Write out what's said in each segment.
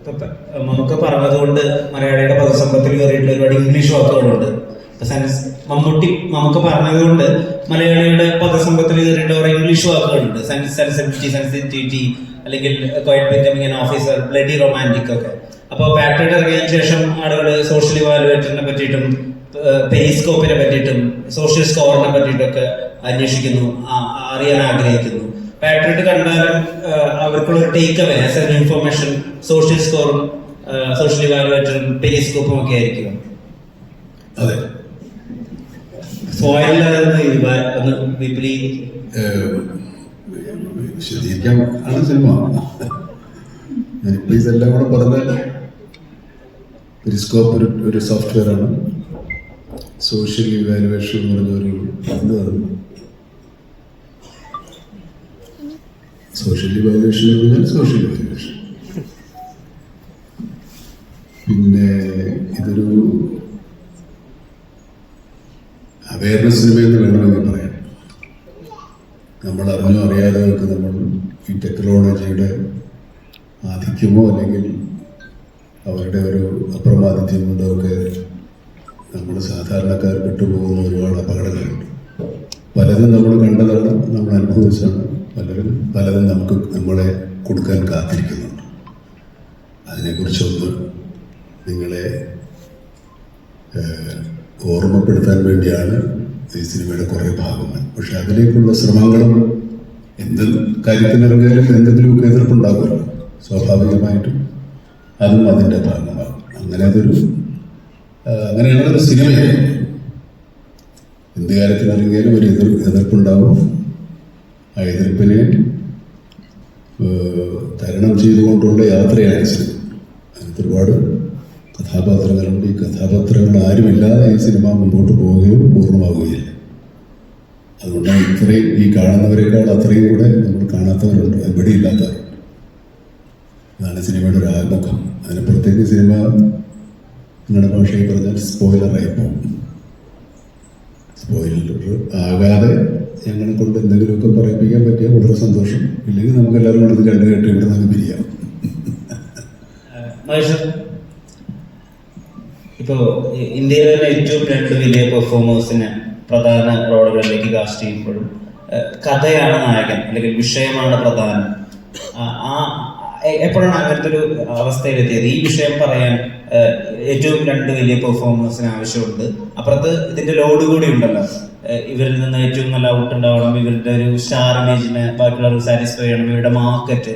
നമുക്ക് പറഞ്ഞതുകൊണ്ട് മലയാളിയുടെ പദസമ്പത്തിൽ കയറിയിട്ടുള്ള ഒരുപാട് ഇംഗ്ലീഷ് വാക്കുകളുണ്ട്. നമുക്ക് പറഞ്ഞതുകൊണ്ട് മലയാളിയുടെ പദസമ്പത്തിൽ കയറിയിട്ട് കുറെ ഇംഗ്ലീഷ് വാക്കുകളുണ്ട്. സെൻസിറ്റിവിറ്റി അല്ലെങ്കിൽ quiet becoming an officer, bloody romantic ഒക്കെ. അപ്പോൾ ഫാക്ടറിയുടെ ഇറങ്ങിയതിനു ശേഷം ആളുകൾ സോഷ്യൽ ഇവാലുവേറ്ററിനെ പറ്റിയിട്ടും പെരിസ്കോപ്പിനെ പറ്റിയിട്ടും സോഷ്യൽ സ്കോറിനെ പറ്റിയിട്ടൊക്കെ അന്വേഷിക്കുന്നു, അറിയാൻ ആഗ്രഹിക്കുന്നു. ഫാക്ടറിയിട്ട് കണ്ടാലും അവർക്കുള്ള ഒരു take away as an information social സ്കോറും സോഷ്യൽ ഇവാലുവേറ്ററും പെരിസ്കോപ്പും ഒക്കെ ആയിരിക്കും. അതെ, വിശദീകരിക്കാൻ ആണ് സിനിമ. ഞാനിപ്പോ ഇതെല്ലാം കൂടെ പറഞ്ഞാൽ പെരിസ്കോപ്പ് ഒരു സോഫ്റ്റ്വെയർ ആണ്. സോഷ്യൽ ഇവാലുവേഷൻ എന്ന് പറഞ്ഞൊരു എന്ത് പറഞ്ഞു, സോഷ്യൽ ഇവാലുവേഷൻ എന്ന് പറഞ്ഞാൽ സോഷ്യൽ ഇവാലുവേഷൻ. പിന്നെ ഇതൊരു അവയർനെസ് സിനിമയെന്ന് വേണമെങ്കിൽ പറയാം. നമ്മൾ അറിഞ്ഞോ അറിയാതെയൊക്കെ നമ്മൾ ഈ ടെക്നോളജിയുടെ ആധിക്യമോ അല്ലെങ്കിൽ അവരുടെ ഒരു അപ്രമാദിത്യം കൊണ്ടോ ഒക്കെ നമ്മൾ സാധാരണക്കാർ പെട്ടുപോകുന്ന ഒരുപാട് അപകടങ്ങളുണ്ട്. പലതും നമ്മൾ കണ്ടതാണ്, നമ്മൾ അനുഭവിച്ചാണ്. പലതും നമുക്ക് നമ്മളെ കൊടുക്കാൻ കാത്തിരിക്കുന്നുണ്ട്. അതിനെക്കുറിച്ചൊന്ന് നിങ്ങളെ ഓർമ്മപ്പെടുത്താൻ വേണ്ടിയാണ് ഈ സിനിമയുടെ കുറേ ഭാഗങ്ങൾ. പക്ഷെ അതിലേക്കുള്ള ശ്രമങ്ങളും എന്ത് കാര്യത്തിനിറങ്ങിയാലും എന്തെങ്കിലുമൊക്കെ എതിർപ്പുണ്ടാകുമല്ലോ, സ്വാഭാവികമായിട്ടും അതും അതിൻ്റെ ഭാഗമാണ്. അങ്ങനെയാണ് ഒരു സിനിമയെ എന്ത് കാര്യത്തിനിറങ്ങിയാലും ഒരു എതിർപ്പുണ്ടാകും. ആ എതിർപ്പിനെ തരണം ചെയ്തുകൊണ്ടുള്ള യാത്രയാണ് സിനിമ. അതിനകത്ത് ഒരുപാട് കഥാപാത്രങ്ങളുണ്ട്. ഈ കഥാപാത്രങ്ങൾ ആരുമില്ലാതെ ഈ സിനിമ മുമ്പോട്ട് പോവുകയോ പൂർണ്ണമാവുകയില്ല. അതുകൊണ്ടാണ് ഇത്രയും ഈ കാണുന്നവരെക്കാൾ അത്രയും കൂടെ നമ്മൾ കാണാത്തവരുണ്ട്, എവിടെയില്ലാത്തവരുണ്ട്. അതാണ് സിനിമയുടെ ഒരു ആത്മകം. അതിനപ്പുറത്തേക്ക് സിനിമ നിങ്ങളുടെ ഭാഷയിൽ പറഞ്ഞാൽ സ്പോയിലറായി പോകും. സ്പോയിലർ ആകാതെ ഞങ്ങളെ കൊണ്ട് എന്തെങ്കിലുമൊക്കെ പറയിപ്പിക്കാൻ പറ്റിയാൽ വളരെ സന്തോഷം. ഇല്ലെങ്കിൽ നമുക്ക് എല്ലാവരും കൂടെ ഇത് കണ്ടു കേട്ട് ഇവിടെ നമുക്ക് പിരിയാം. ഇപ്പോൾ ഇന്ത്യയിലെ ഏറ്റവും രണ്ട് വലിയ പെർഫോമേഴ്സിന് പ്രധാന റോളുകളിലേക്ക് കാസ്റ്റ് ചെയ്യുമ്പോഴും കഥയാണ് നായകൻ അല്ലെങ്കിൽ വിഷയമാണ് പ്രധാനം. എപ്പോഴാണ് അങ്ങനത്തെ ഒരു അവസ്ഥയിലെത്തിയത്? ഈ വിഷയം പറയാൻ ഏറ്റവും രണ്ട് വലിയ പെർഫോമേഴ്സിന് ആവശ്യമുണ്ട്. അപ്പുറത്ത് ഇതിന്റെ ലോഡ് കൂടി ഉണ്ടല്ലോ. ഇവരിൽ നിന്ന് ഏറ്റവും നല്ല ഔട്ട് ഉണ്ടാവണം, ഇവരുടെ ഒരു സ്റ്റാർ ഇമേജിനെ ബാക്കിയുള്ളവർ സാറ്റിസ്ഫൈ ചെയ്യണം, ഇവരുടെ മാർക്കറ്റ്.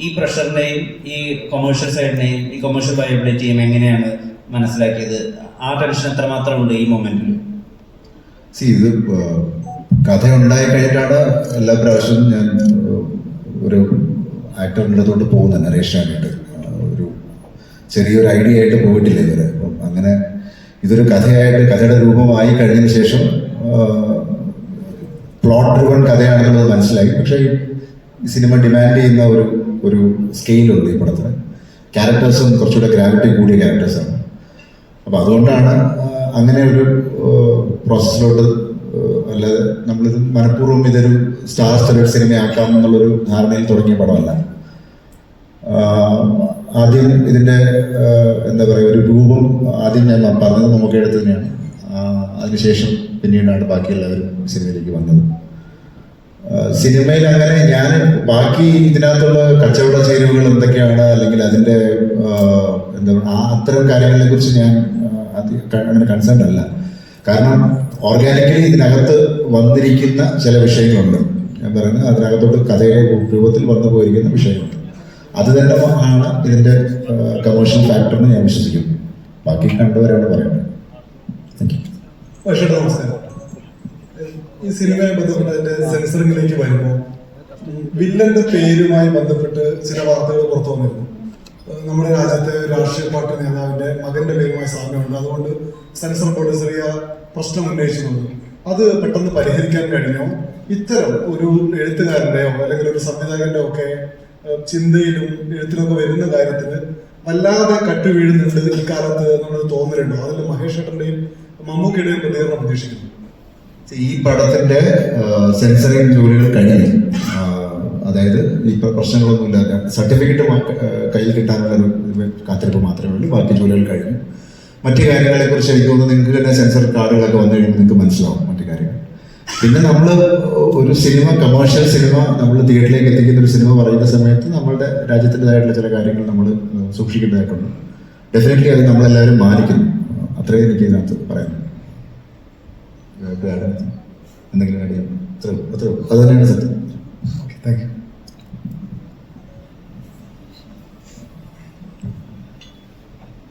ഈ പ്രഷറിനെയും ഈ കൊമേഴ്ഷ്യൽ സൈഡിനെയും ഈ കൊമേഴ്ഷ്യൽ വയബിലിറ്റിയും എങ്ങനെയാണ് മനസ്സിലാക്കിയത്? ആ ടെൻഷൻ എത്രമാത്രം ഉണ്ട് ഈ മൊമെന്റിൽ? ഇത് കഥ ഉണ്ടായി കഴിഞ്ഞിട്ടാണ് എല്ലാ പ്രാവശ്യവും ഞാൻ ഒരു ആക്ടറിൻ്റെ അടുത്തോട്ട് പോകുന്നത്, നരേഷനായിട്ട്. ഒരു ചെറിയൊരു ഐഡിയ ആയിട്ട് പോയിട്ടില്ല ഇതുവരെ. അപ്പം അങ്ങനെ ഇതൊരു കഥയുടെ രൂപമായി കഴിഞ്ഞതിന് ശേഷം പ്ലോട്ട് ഡ്രിവൺ കഥയാണെന്നുള്ളത് മനസ്സിലായി. പക്ഷേ ഈ സിനിമ ഡിമാൻഡ് ചെയ്യുന്ന ഒരു സ്കെയിലുണ്ട് ഈ പടത്തിന്. ക്യാരക്ടേഴ്സും കുറച്ചുകൂടെ ഗ്രാവിറ്റി കൂടിയ ക്യാരക്ടേഴ്സാണ്. അപ്പോൾ അതുകൊണ്ടാണ് അങ്ങനെ ഒരു പ്രോസസ്സിലോട്ട്, അല്ലാതെ നമ്മളിത് മനഃപൂർവ്വം ഇതൊരു സ്റ്റാർ സ്റ്റഡഡ് സിനിമയാക്കാം എന്നുള്ളൊരു ധാരണയിൽ തുടങ്ങിയ പടമല്ല. ആദ്യം ഇതിൻ്റെ എന്താ പറയുക, ഒരു രൂപം ആദ്യം ഞാൻ പറഞ്ഞത് നമുക്ക് എടുത്ത് തന്നെയാണ്. അതിനുശേഷം പിന്നീടാണ് ബാക്കി എല്ലാവരും സിനിമയിലേക്ക് വന്നത്. സിനിമയിൽ അങ്ങനെ ഞാൻ ബാക്കി ഇതിനകത്തുള്ള കച്ചവട ചേരുവകൾ എന്തൊക്കെയാണ്, അല്ലെങ്കിൽ അതിൻ്റെ എന്താ പറയുക, അത്തരം കാര്യങ്ങളെ കുറിച്ച് ഞാൻ അങ്ങനെ കൺസേൺ അല്ല. കാരണം ഓർഗാനിക്കലി ഇതിനകത്ത് വന്നിരിക്കുന്ന ചില വിഷയങ്ങളുണ്ട്. ഞാൻ പറയുന്നത് അതിനകത്തോട്ട് കഥയുടെ രൂപത്തിൽ വന്നു പോയിരിക്കുന്ന വിഷയങ്ങളുണ്ട്. അത് തന്നെ ആണ് ഇതിൻ്റെ കമേഴ്ഷ്യൽ ഫാക്ടർ എന്ന് ഞാൻ വിശ്വസിക്കുന്നു. ബാക്കി കണ്ടവരാണ് പറയുന്നത്. Thank you. നമസ്കാരം. ഈ സിനിമയെ ബന്ധപ്പെട്ട് അതിന്റെ സെൻസറിംഗിലേക്ക് വരുമ്പോൾ വില്ലന്റെ പേരുമായി ബന്ധപ്പെട്ട് ചില വാർത്തകൾ പുറത്തു വന്നിരുന്നു. നമ്മുടെ രാജ്യത്തെ രാഷ്ട്രീയ പാർട്ടി നേതാവിന്റെ മകന്റെ പേരുമായി സാമ്യമുണ്ട്, അതുകൊണ്ട് സെൻസർ ബോർഡ് ചെറിയ പ്രശ്നം ഉന്നയിച്ചിട്ടുണ്ട്. അത് പെട്ടെന്ന് പരിഹരിക്കാൻ കഴിഞ്ഞോ? ഇത്തരം ഒരു എഴുത്തുകാരന്റെയോ അല്ലെങ്കിൽ ഒരു സംവിധായകന്റെ ഒക്കെ ചിന്തയിലും എഴുത്തിലൊക്കെ വരുന്ന കാര്യത്തിന് വല്ലാതെ കട്ടുവീഴുന്നുണ്ട് ഇക്കാലത്ത് നമ്മൾ തോന്നലുണ്ടോ? അതിൽ മഹേഷ് ഏട്ടന്റെയും മമ്മൂക്കയുടെയും പ്രതികരണം പ്രതീക്ഷിക്കുന്നു. ഈ പടത്തിന്റെ സെൻസറിങ് ജോലികൾ കഴിഞ്ഞു. അതായത് ഇപ്പൊ പ്രശ്നങ്ങളൊന്നുമില്ല, സർട്ടിഫിക്കറ്റ് കയ്യിൽ കിട്ടാനുള്ള ഒരു കാത്തിരിപ്പ് മാത്രമേ ഉള്ളൂ. ബാക്കി ജോലികൾ കഴിഞ്ഞു. മറ്റു കാര്യങ്ങളെ കുറിച്ച് എനിക്ക് തോന്നുന്നു നിങ്ങൾക്ക് തന്നെ സെൻസർ കാർഡുകളൊക്കെ വന്നു കഴിയുമ്പോൾ നിങ്ങൾക്ക് മനസ്സിലാവും മറ്റു കാര്യങ്ങൾ. പിന്നെ നമ്മൾ ഒരു സിനിമ, കമേഴ്ഷ്യൽ സിനിമ നമ്മൾ തിയേറ്ററിലേക്ക് എത്തിക്കുന്ന ഒരു സിനിമ പറയുന്ന സമയത്ത് നമ്മളുടെ രാജ്യത്തിൻ്റെതായിട്ടുള്ള ചില കാര്യങ്ങൾ നമ്മൾ സൂക്ഷിക്കേണ്ടതായിട്ടുണ്ട്. ഡെഫിനറ്റ്ലി അത് നമ്മളെല്ലാവരും മാനിക്കുന്നു. അത്രയും എനിക്ക് ഇതിനകത്ത് പറയാനുണ്ട്. എന്തെങ്കിലും കാര്യം അത്രയും അത് തന്നെയാണ് സത്യം. Okay, thank you.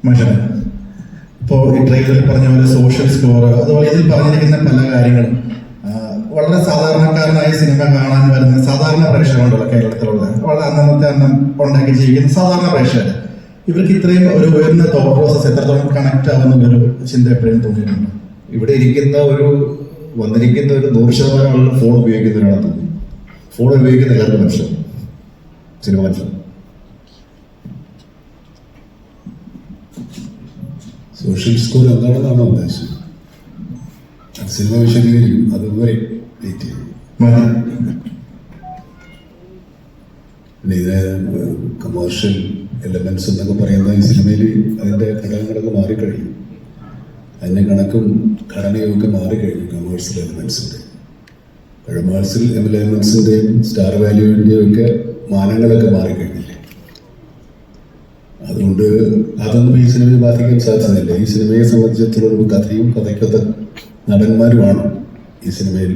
മനുഷ്യനെ ഇപ്പോൾ ഈ ട്രെയിലറിൽ പറഞ്ഞ പോലെ സോഷ്യൽ സ്കോർ, അതുപോലെ ഇതിൽ പറഞ്ഞിരിക്കുന്ന പല കാര്യങ്ങളും വളരെ സാധാരണക്കാരനായ സിനിമ കാണാൻ വരുന്ന സാധാരണ പ്രേക്ഷകരുണ്ടല്ലോ കേരളത്തിലുള്ള, വളരെ അന്നത്തെ അന്നം ഉണ്ടാക്കി ജീവിക്കുന്ന സാധാരണ പ്രേക്ഷകർ, ഇവർക്ക് ഇത്രയും ഒരു ഉയർന്ന തോട്ട് പ്രോസസ് എത്രത്തോളം കണക്ട് ആവുന്നുള്ളൊരു ചിന്ത എപ്പോഴും തോന്നിയിട്ടുണ്ട്? ഇവിടെ വന്നിരിക്കുന്ന ഒരു 100% ആളുകൾ ഫോൺ ഉപയോഗിക്കുന്നവരാണെന്ന് തോന്നുന്നു. ഫോൺ ഉപയോഗിക്കുന്ന എല്ലാവർക്കും മനസ്സിലാവും, സിനിമ മനസ്സിലാവും. സോഷ്യൽ സ്കോർ എന്താണെന്നാണോ ഉദ്ദേശം? സിനിമ വിശദീകരിക്കും, അതുവരെ വെയിറ്റ് ചെയ്യും. പിന്നെ ഇത് കമേഴ്ഷ്യൽ എലമെന്റ്സ് എന്നൊക്കെ പറയുന്ന ഈ സിനിമയിൽ അതിൻ്റെ ഘടകങ്ങളൊക്കെ മാറിക്കഴിയും. അതിൻ്റെ കണക്കും ഘടനയും ഒക്കെ മാറിക്കഴിഞ്ഞു. കമേഴ്ഷ്യൽ എലമെന്റ്സിൻ്റെ എലമെന്റ്സിൻ്റെയും സ്റ്റാർ വാല്യൂവിൻ്റെയും ഒക്കെ മാനങ്ങളൊക്കെ മാറിക്കഴിഞ്ഞില്ലേ. അതുകൊണ്ട് അതൊന്നും ഈ സിനിമയെ ബാധിക്കാൻ സാധ്യതയില്ല. ഈ സിനിമയെ സംബന്ധിച്ചിടത്തോളം കഥയും കഥയ്ക്കൊത്ത നടന്മാരുമാണ് ഈ സിനിമയിൽ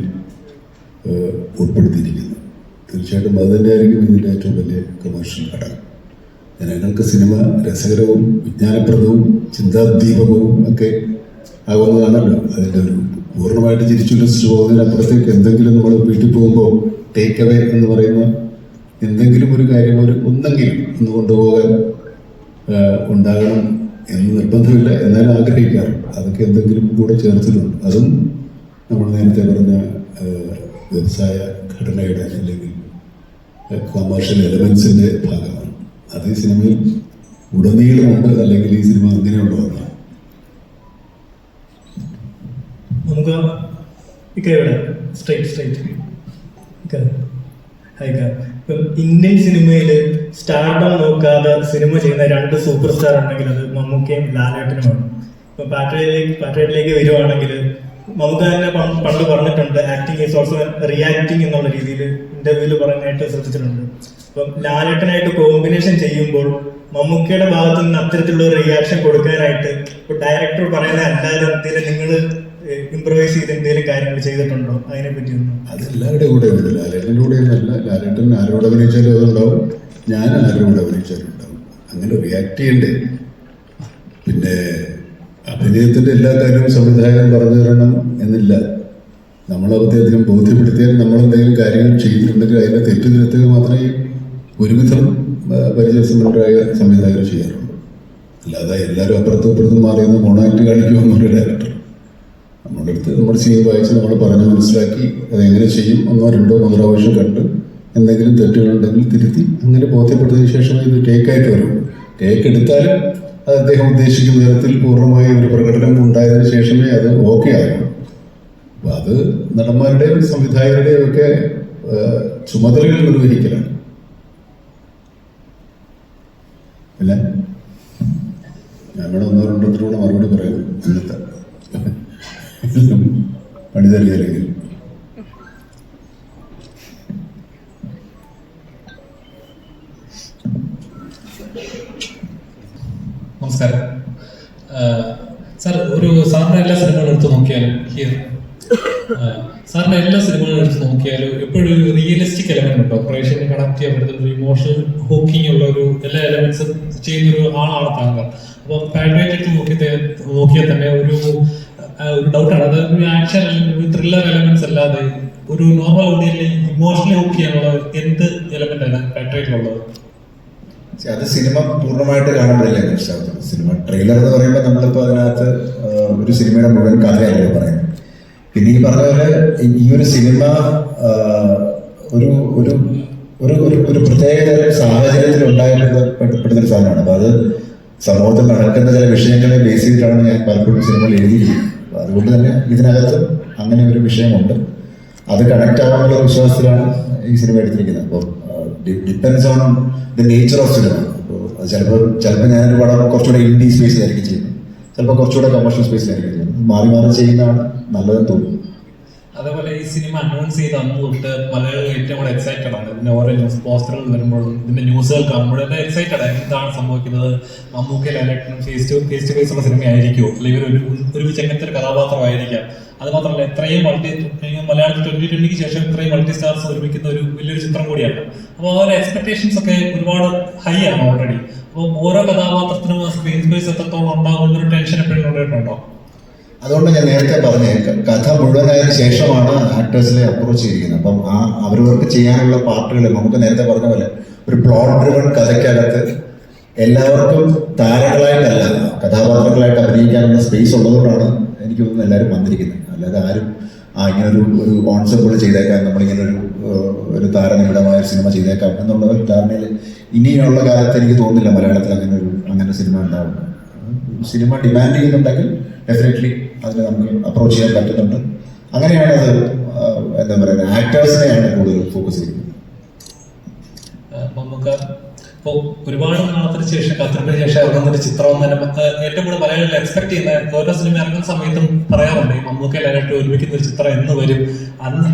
ഉൾപ്പെടുത്തിയിരിക്കുന്നത്. തീർച്ചയായിട്ടും അത് തന്നെയായിരിക്കും ഇതിൻ്റെ ഏറ്റവും വലിയ കമേഴ്ഷ്യൽ ഘടകം. ജനങ്ങൾക്ക് സിനിമ രസകരവും വിജ്ഞാനപ്രദവും ചിന്താദീപകവും ഒക്കെ ആകുന്നതാണല്ലോ അതിൻ്റെ ഒരു പൂർണ്ണമായിട്ട് ചിരിച്ചുല്ലസിച്ച് പോകുന്നതിനപ്പുറത്തേക്ക് എന്തെങ്കിലും നമ്മൾ വീട്ടിൽ പോകുമ്പോൾ ടേക്ക് അവേ എന്ന് പറയുന്ന എന്തെങ്കിലും ഒരു കാര്യം ഒന്നെങ്കിലും ഒന്ന് കൊണ്ടുപോകാൻ ഉണ്ടാകണം എന്ന് നിർബന്ധമില്ല, എന്നാലും ആഗ്രഹിക്കാറുണ്ട്. അതൊക്കെ എന്തെങ്കിലും കൂടെ ചേർത്തിട്ടുണ്ട്. അതും നമ്മൾ നേരത്തെ പറഞ്ഞ വ്യവസായ ഘടനയുടെ അല്ലെങ്കിൽ കൊമേഴ്ഷ്യൽ എലമെന്റ്സിൻ്റെ ഭാഗമാണ്. അത് ഈ സിനിമയിൽ ഉടനീളമുണ്ട്, അല്ലെങ്കിൽ ഈ സിനിമ അങ്ങനെയുള്ളതാണ്. നമുക്ക് ഇവിടെ സ്ട്രൈറ്റ് ഇപ്പം ഇന്ത്യൻ സിനിമയിൽ സ്റ്റാർഡം നോക്കാതെ സിനിമ ചെയ്യുന്ന 2 സൂപ്പർ സ്റ്റാർ ഉണ്ടെങ്കിൽ അത് മമ്മൂക്കയും ലാലേട്ടനുമാണ്. ഇപ്പൊ പാട്രിയറ്റിലേക്ക് വരുവാണെങ്കിൽ മമ്മൂക്ക തന്നെ പണ്ട് പറഞ്ഞിട്ടുണ്ട്, ആക്ടിങ് ഈസ് ഓൾസോ റിയാക്ടിങ് എന്നുള്ള രീതിയിൽ ഇന്റർവ്യൂവിൽ പറഞ്ഞായിട്ട് ശ്രദ്ധിച്ചിട്ടുണ്ട്. അപ്പം ലാലേട്ടനായിട്ട് കോമ്പിനേഷൻ ചെയ്യുമ്പോൾ മമ്മൂക്കയുടെ ഭാഗത്തു നിന്ന് അത്തരത്തിലുള്ള ഒരു റിയാക്ഷൻ കൊടുക്കാനായിട്ട് ഇപ്പൊ ഡയറക്ടർ പറയുന്ന അല്ലാതെ എന്തെങ്കിലും നിങ്ങൾ ഇംപ്രവൈസ് ചെയ്ത് എന്തെങ്കിലും കാര്യങ്ങൾ ചെയ്തിട്ടുണ്ടോ? അതിനെ പറ്റിയൊന്നും. അതെല്ലാവരുടെ കൂടെ ഉണ്ട്. ലാലേട്ടൻ്റെ കൂടെ ഒന്നല്ല. ലാലേട്ടൻ ആരോട് അഭിനയിച്ചാലും അതുണ്ടാവും, ഞാൻ ആരോട് അഭിനയിച്ചാലും ഉണ്ടാവും. അങ്ങനെ റിയാക്ട് ചെയ്യണ്ടേ. പിന്നെ അഭിനയത്തിൻ്റെ എല്ലാ കാര്യവും സംവിധായകൻ പറഞ്ഞു തരണം എന്നില്ല. നമ്മളവത്തെ അധികം ബോധ്യപ്പെടുത്തിയാൽ നമ്മളെന്തെങ്കിലും കാര്യങ്ങൾ ചെയ്തിട്ടുണ്ടെങ്കിൽ അതിനെ തെറ്റു തിരുത്തുക മാത്രമേ ഒരുവിധം പരിചയസമ്പന്നരായ സംവിധായകർ ചെയ്യാറുള്ളൂ. അല്ലാതെ എല്ലാവരും അപ്പുറത്തും ഇപ്പുറത്തും മാറിയെന്ന് മോണാക്ട് കാണിക്കുമെന്നൊരു ഡയറക്ടർ നമ്മുടെ അടുത്ത് നമ്മുടെ സീൻ വായിച്ച് നമ്മൾ പറഞ്ഞ് മനസ്സിലാക്കി അതെങ്ങനെ ചെയ്യും 1, 2, 3 പ്രാവശ്യം കണ്ട് എന്തെങ്കിലും തെറ്റുകളുണ്ടെങ്കിൽ തിരുത്തി അങ്ങനെ ബോധ്യപ്പെട്ടതിന് ശേഷം ഇത് ടേക്കായിട്ട് വരും. ടേക്ക് എടുത്താലും അത് അദ്ദേഹം ഉദ്ദേശിക്കുന്ന തരത്തിൽ പൂർണ്ണമായ ഒരു പ്രകടനം ഉണ്ടായതിനു ശേഷമേ അത് ഓക്കെ ആകും. അപ്പം അത് നടന്മാരുടെയും സംവിധായകരുടെയും ഒക്കെ ചുമതലകൾ നിർവഹിക്കലാണ്. പിന്നെ ഞാൻ ഇവിടെ 1, 2 കൂടെ മറുപടി പറയുന്നു. ഇന്നത്തെ പണി തരികയില്ലെങ്കിൽ നമസ്കാരം സാർ. സാറിന്റെ എല്ലാ സിനിമകളും എടുത്ത് നോക്കിയാലും സാറിന്റെ എല്ലാ സിനിമകളും എടുത്ത് നോക്കിയാലും എപ്പോഴും ഒരു റിയലിസ്റ്റിക് എലമെന്റ് ഉണ്ടോ? പ്രേക്ഷകനെ കണക്ട് ചെയ്യാൻ പറ്റുന്ന ഒരു ഇമോഷണൽ ഹൂക്കിംഗ് ഉള്ള എല്ലാ എലമെന്റ്സും ചെയ്യുന്ന ഒരു ആളാണ് താങ്കൾ. അപ്പോൾ പാട്രിയറ്റ് നോക്കിയാൽ തന്നെ ഒരു ഡൗട്ടാണ്. അത് ഒരു ആക്ഷൻ അല്ലെങ്കിൽ ഒരു ത്രില്ലർ എലമെന്റ്സ് അല്ലാതെ ഒരു നോർമൽ ഓഡിയൻസിനെ ഇമോഷണലി ഹൂക്ക് ചെയ്യാനുള്ള എന്ത് എലമെന്റ് ആണ് പാട്രിയറ്റിലുള്ളത്? അത് സിനിമ പൂർണ്ണമായിട്ട് കാണുമ്പോഴല്ലേ മനസ്സിലാവുന്നത്. സിനിമ ട്രെയിലർ എന്ന് പറയുമ്പോൾ നമ്മളിപ്പോൾ അതിനകത്ത് ഒരു സിനിമയുടെ മുഴുവൻ കഥയല്ലേ പറയുന്നത്. പിന്നെ ഈ പറഞ്ഞ പോലെ ഈ ഒരു സിനിമ ഒരു ഒരു ഒരു ഒരു പ്രത്യേക സാഹചര്യത്തിൽ ഉണ്ടായിപ്പെടുന്നൊരു സാധനമാണ്. അപ്പോൾ അത് സമൂഹത്തിൽ നടക്കുന്ന ചില വിഷയങ്ങളെ ബേസ് ചെയ്തിട്ടാണ് ഞാൻ പലപ്പോഴും സിനിമകൾ എഴുതിയിരിക്കുന്നത്. അപ്പോൾ അതുകൊണ്ട് തന്നെ ഇതിനകത്ത് അങ്ങനെ ഒരു വിഷയമുണ്ട്. അത് കണക്ട് ആവാനുള്ള വിശ്വാസത്തിലാണ് ഈ സിനിമ എടുത്തിരിക്കുന്നത്. അപ്പോൾ depends on the nature of cinema. അപ്പോൾ ചിലപ്പോൾ ഞാനൊരു പടം കുറച്ചുകൂടെ ഇൻഡി സ്പേസിലായിരിക്കും ചെയ്യുന്നത്, ചിലപ്പോൾ കുറച്ചുകൂടെ കമേഴ്ഷ്യൽ സ്പേസിലായിരിക്കും ചെയ്യുന്നത്. മാറി മാറി ചെയ്യുന്നതാണ് നല്ലതെന്ന് തോന്നുന്നു. അതേപോലെ ഈ സിനിമ അനൗൺസ് ചെയ്ത് അന്ന് തൊട്ട് മലയാളികൾ ഏറ്റവും കൂടെ എക്സൈറ്റഡ് ആണ്. ഇതിന്റെ ഓരോ ന്യൂസ് പോസ്റ്ററുകൾ വരുമ്പോഴും ഇതിന്റെ ന്യൂസുകൾ കാണുമ്പോഴും എല്ലാം എക്സൈറ്റഡ് ആണ്. എന്താണ് സംഭവിക്കുന്നത്, മമ്മൂക്ക ലാലേട്ടനും ഫേസ് ടു ഫേസ് ഉള്ള സിനിമയായിരിക്കുമോ, അല്ലെങ്കിൽ ഒരുമിച്ച് എങ്ങനത്തെ ഒരു കഥാപാത്രമായിരിക്കാം. അത് മാത്രമല്ല ഇത്രയും മലയാളത്തിൽ 2020 ശേഷം ഇത്രയും മൾട്ടി സ്റ്റാർസ് ഒരുമിക്കുന്ന ഒരു വലിയൊരു ചിത്രം കൂടിയാണ്. അപ്പോൾ ആ ഒരു എക്സ്പെക്ടേഷൻസ് ഒക്കെ ഒരുപാട് ഹൈ ആണ് ഓൾറെഡി. അപ്പോൾ ഓരോ കഥാപാത്രത്തിനും സ്ക്രീൻ സ്പേസ് എത്രത്തോളം ഉണ്ടാകുന്ന ഒരു ടെൻഷൻ എപ്പോഴും ഉണ്ടായിട്ടുണ്ടോ? അതുകൊണ്ട് ഞാൻ നേരത്തെ പറഞ്ഞ കഥ മുഴുവനായതിനു ശേഷമാണ് ആക്ടേഴ്സിനെ അപ്രോച്ച് ചെയ്തിരിക്കുന്നത്. അപ്പം അവരവർക്ക് ചെയ്യാനുള്ള പാർട്ടുകൾ നമുക്ക് നേരത്തെ പറഞ്ഞ പോലെ ഒരു പ്ലോട്ട് ഡ്രിവൺ കഥയ്ക്കകത്ത് എല്ലാവർക്കും താരങ്ങളായിട്ടല്ല കഥാപാത്രങ്ങളായിട്ട് അഭിനയിക്കാനുള്ള സ്പേസ് ഉള്ളതുകൊണ്ടാണ് എനിക്ക് തോന്നുന്നു എല്ലാവരും വന്നിരിക്കുന്നത്. അല്ലാതെ ആരും ഇങ്ങനൊരു കോൺസെപ്റ്റ് ചെയ്തേക്കാം, നമ്മളിങ്ങനെ ഒരു താരനിബിഡമായ സിനിമ ചെയ്തേക്കാം എന്നുള്ള ഒരു ധാരണയിൽ ഇനിയുള്ള കാലത്ത് എനിക്ക് തോന്നുന്നില്ല മലയാളത്തിൽ അങ്ങനെ സിനിമ ഉണ്ടാവും. സിനിമ ഡിമാൻഡ് ചെയ്യുന്നുണ്ടെങ്കിൽ ഡെഫിനറ്റ്ലി അതിന് നമുക്ക് അപ്രോച്ച് ചെയ്യാൻ പറ്റുന്നുണ്ട്. അങ്ങനെയാണ് അത് എന്താ പറയുക, ആക്ടേഴ്സിനെയാണ് കൂടുതൽ ഫോക്കസ് ചെയ്യുന്നത്. നമുക്ക് ഇപ്പോൾ ഒരുപാട് നാളത്തിന് ശേഷം കാത്തിരിപ്പിന് ശേഷം ഇറങ്ങുന്ന ഒരു ചിത്രം തന്നെ ഏറ്റവും കൂടുതൽ മലയാളികൾ എക്സ്പെക്ട് ചെയ്യുന്ന ഓരോ സിനിമ ഇറങ്ങുന്ന സമയത്തും പറയാറുണ്ട് ഈ മമ്മൂക്ക ലാലേട്ടൻ ഒരുമിക്കുന്ന ഒരു ചിത്രം എന്ന് വരും,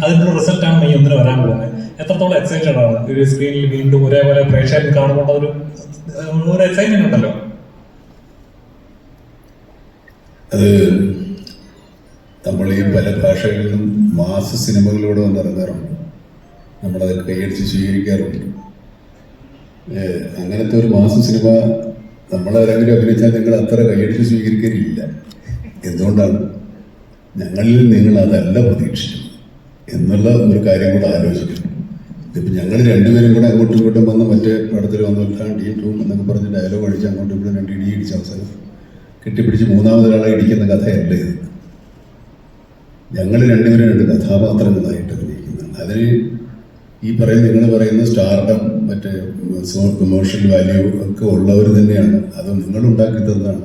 അതിന്റെ റിസൾട്ടാണ് മെയ് 1 വരാൻ പോകുന്നത്. എത്രത്തോളം എക്സൈറ്റഡ് ആണ് ഒരു സ്ക്രീനിൽ വീണ്ടും ഒരേപോലെ പ്രേക്ഷകർ കാണുമ്പോൾ ഒരു എക്സൈറ്റ്മെന്റ് ഉണ്ടല്ലോ? അത് നമ്മൾ ഈ പല ഭാഷകളിലും മാസ സിനിമകളിലൂടെ വന്നിറങ്ങാറുണ്ട്, നമ്മളത് കൈയടിച്ച് സ്വീകരിക്കാറുണ്ട്. അങ്ങനത്തെ ഒരു മാസ സിനിമ നമ്മളാരെങ്കിലും അഭിനയിച്ചാൽ നിങ്ങൾ അത്ര കൈയടിച്ച് സ്വീകരിക്കാനില്ല. എന്തുകൊണ്ടാണ്? ഞങ്ങളിൽ നിങ്ങൾ അതല്ല പ്രതീക്ഷിക്കുന്നത് എന്നുള്ള ഒരു കാര്യം കൂടെ ആലോചിക്കണം. ഇതിപ്പോൾ ഞങ്ങൾ രണ്ടുപേരും കൂടെ അങ്ങോട്ടും ഇങ്ങോട്ടും വന്ന് മറ്റേ പടത്തിൽ വന്നിട്ടാണ് ടീം ടൂം എന്നൊക്കെ പറഞ്ഞ് ഡയലോഗ് അടിച്ച് അങ്ങോട്ടും ഇങ്ങോട്ടും 2 ഇടി ഇടിച്ച അവസാനം കെട്ടിപ്പിടിച്ച് മൂന്നാമതൊരാളെ ഇടിക്കുന്ന കഥയല്ല ഇത്. ഞങ്ങൾ രണ്ടുപേരും 2 കഥാപാത്രങ്ങളായിട്ട് അഭിനയിക്കുന്നതാണ്. അതിന് ഈ നിങ്ങൾ പറയുന്ന സ്റ്റാർഡം മറ്റേ കൊമേഴ്ഷ്യൽ വാല്യൂ ഒക്കെ ഉള്ളവർ തന്നെയാണ്. അത് നിങ്ങളുണ്ടാക്കി തന്നതാണ്.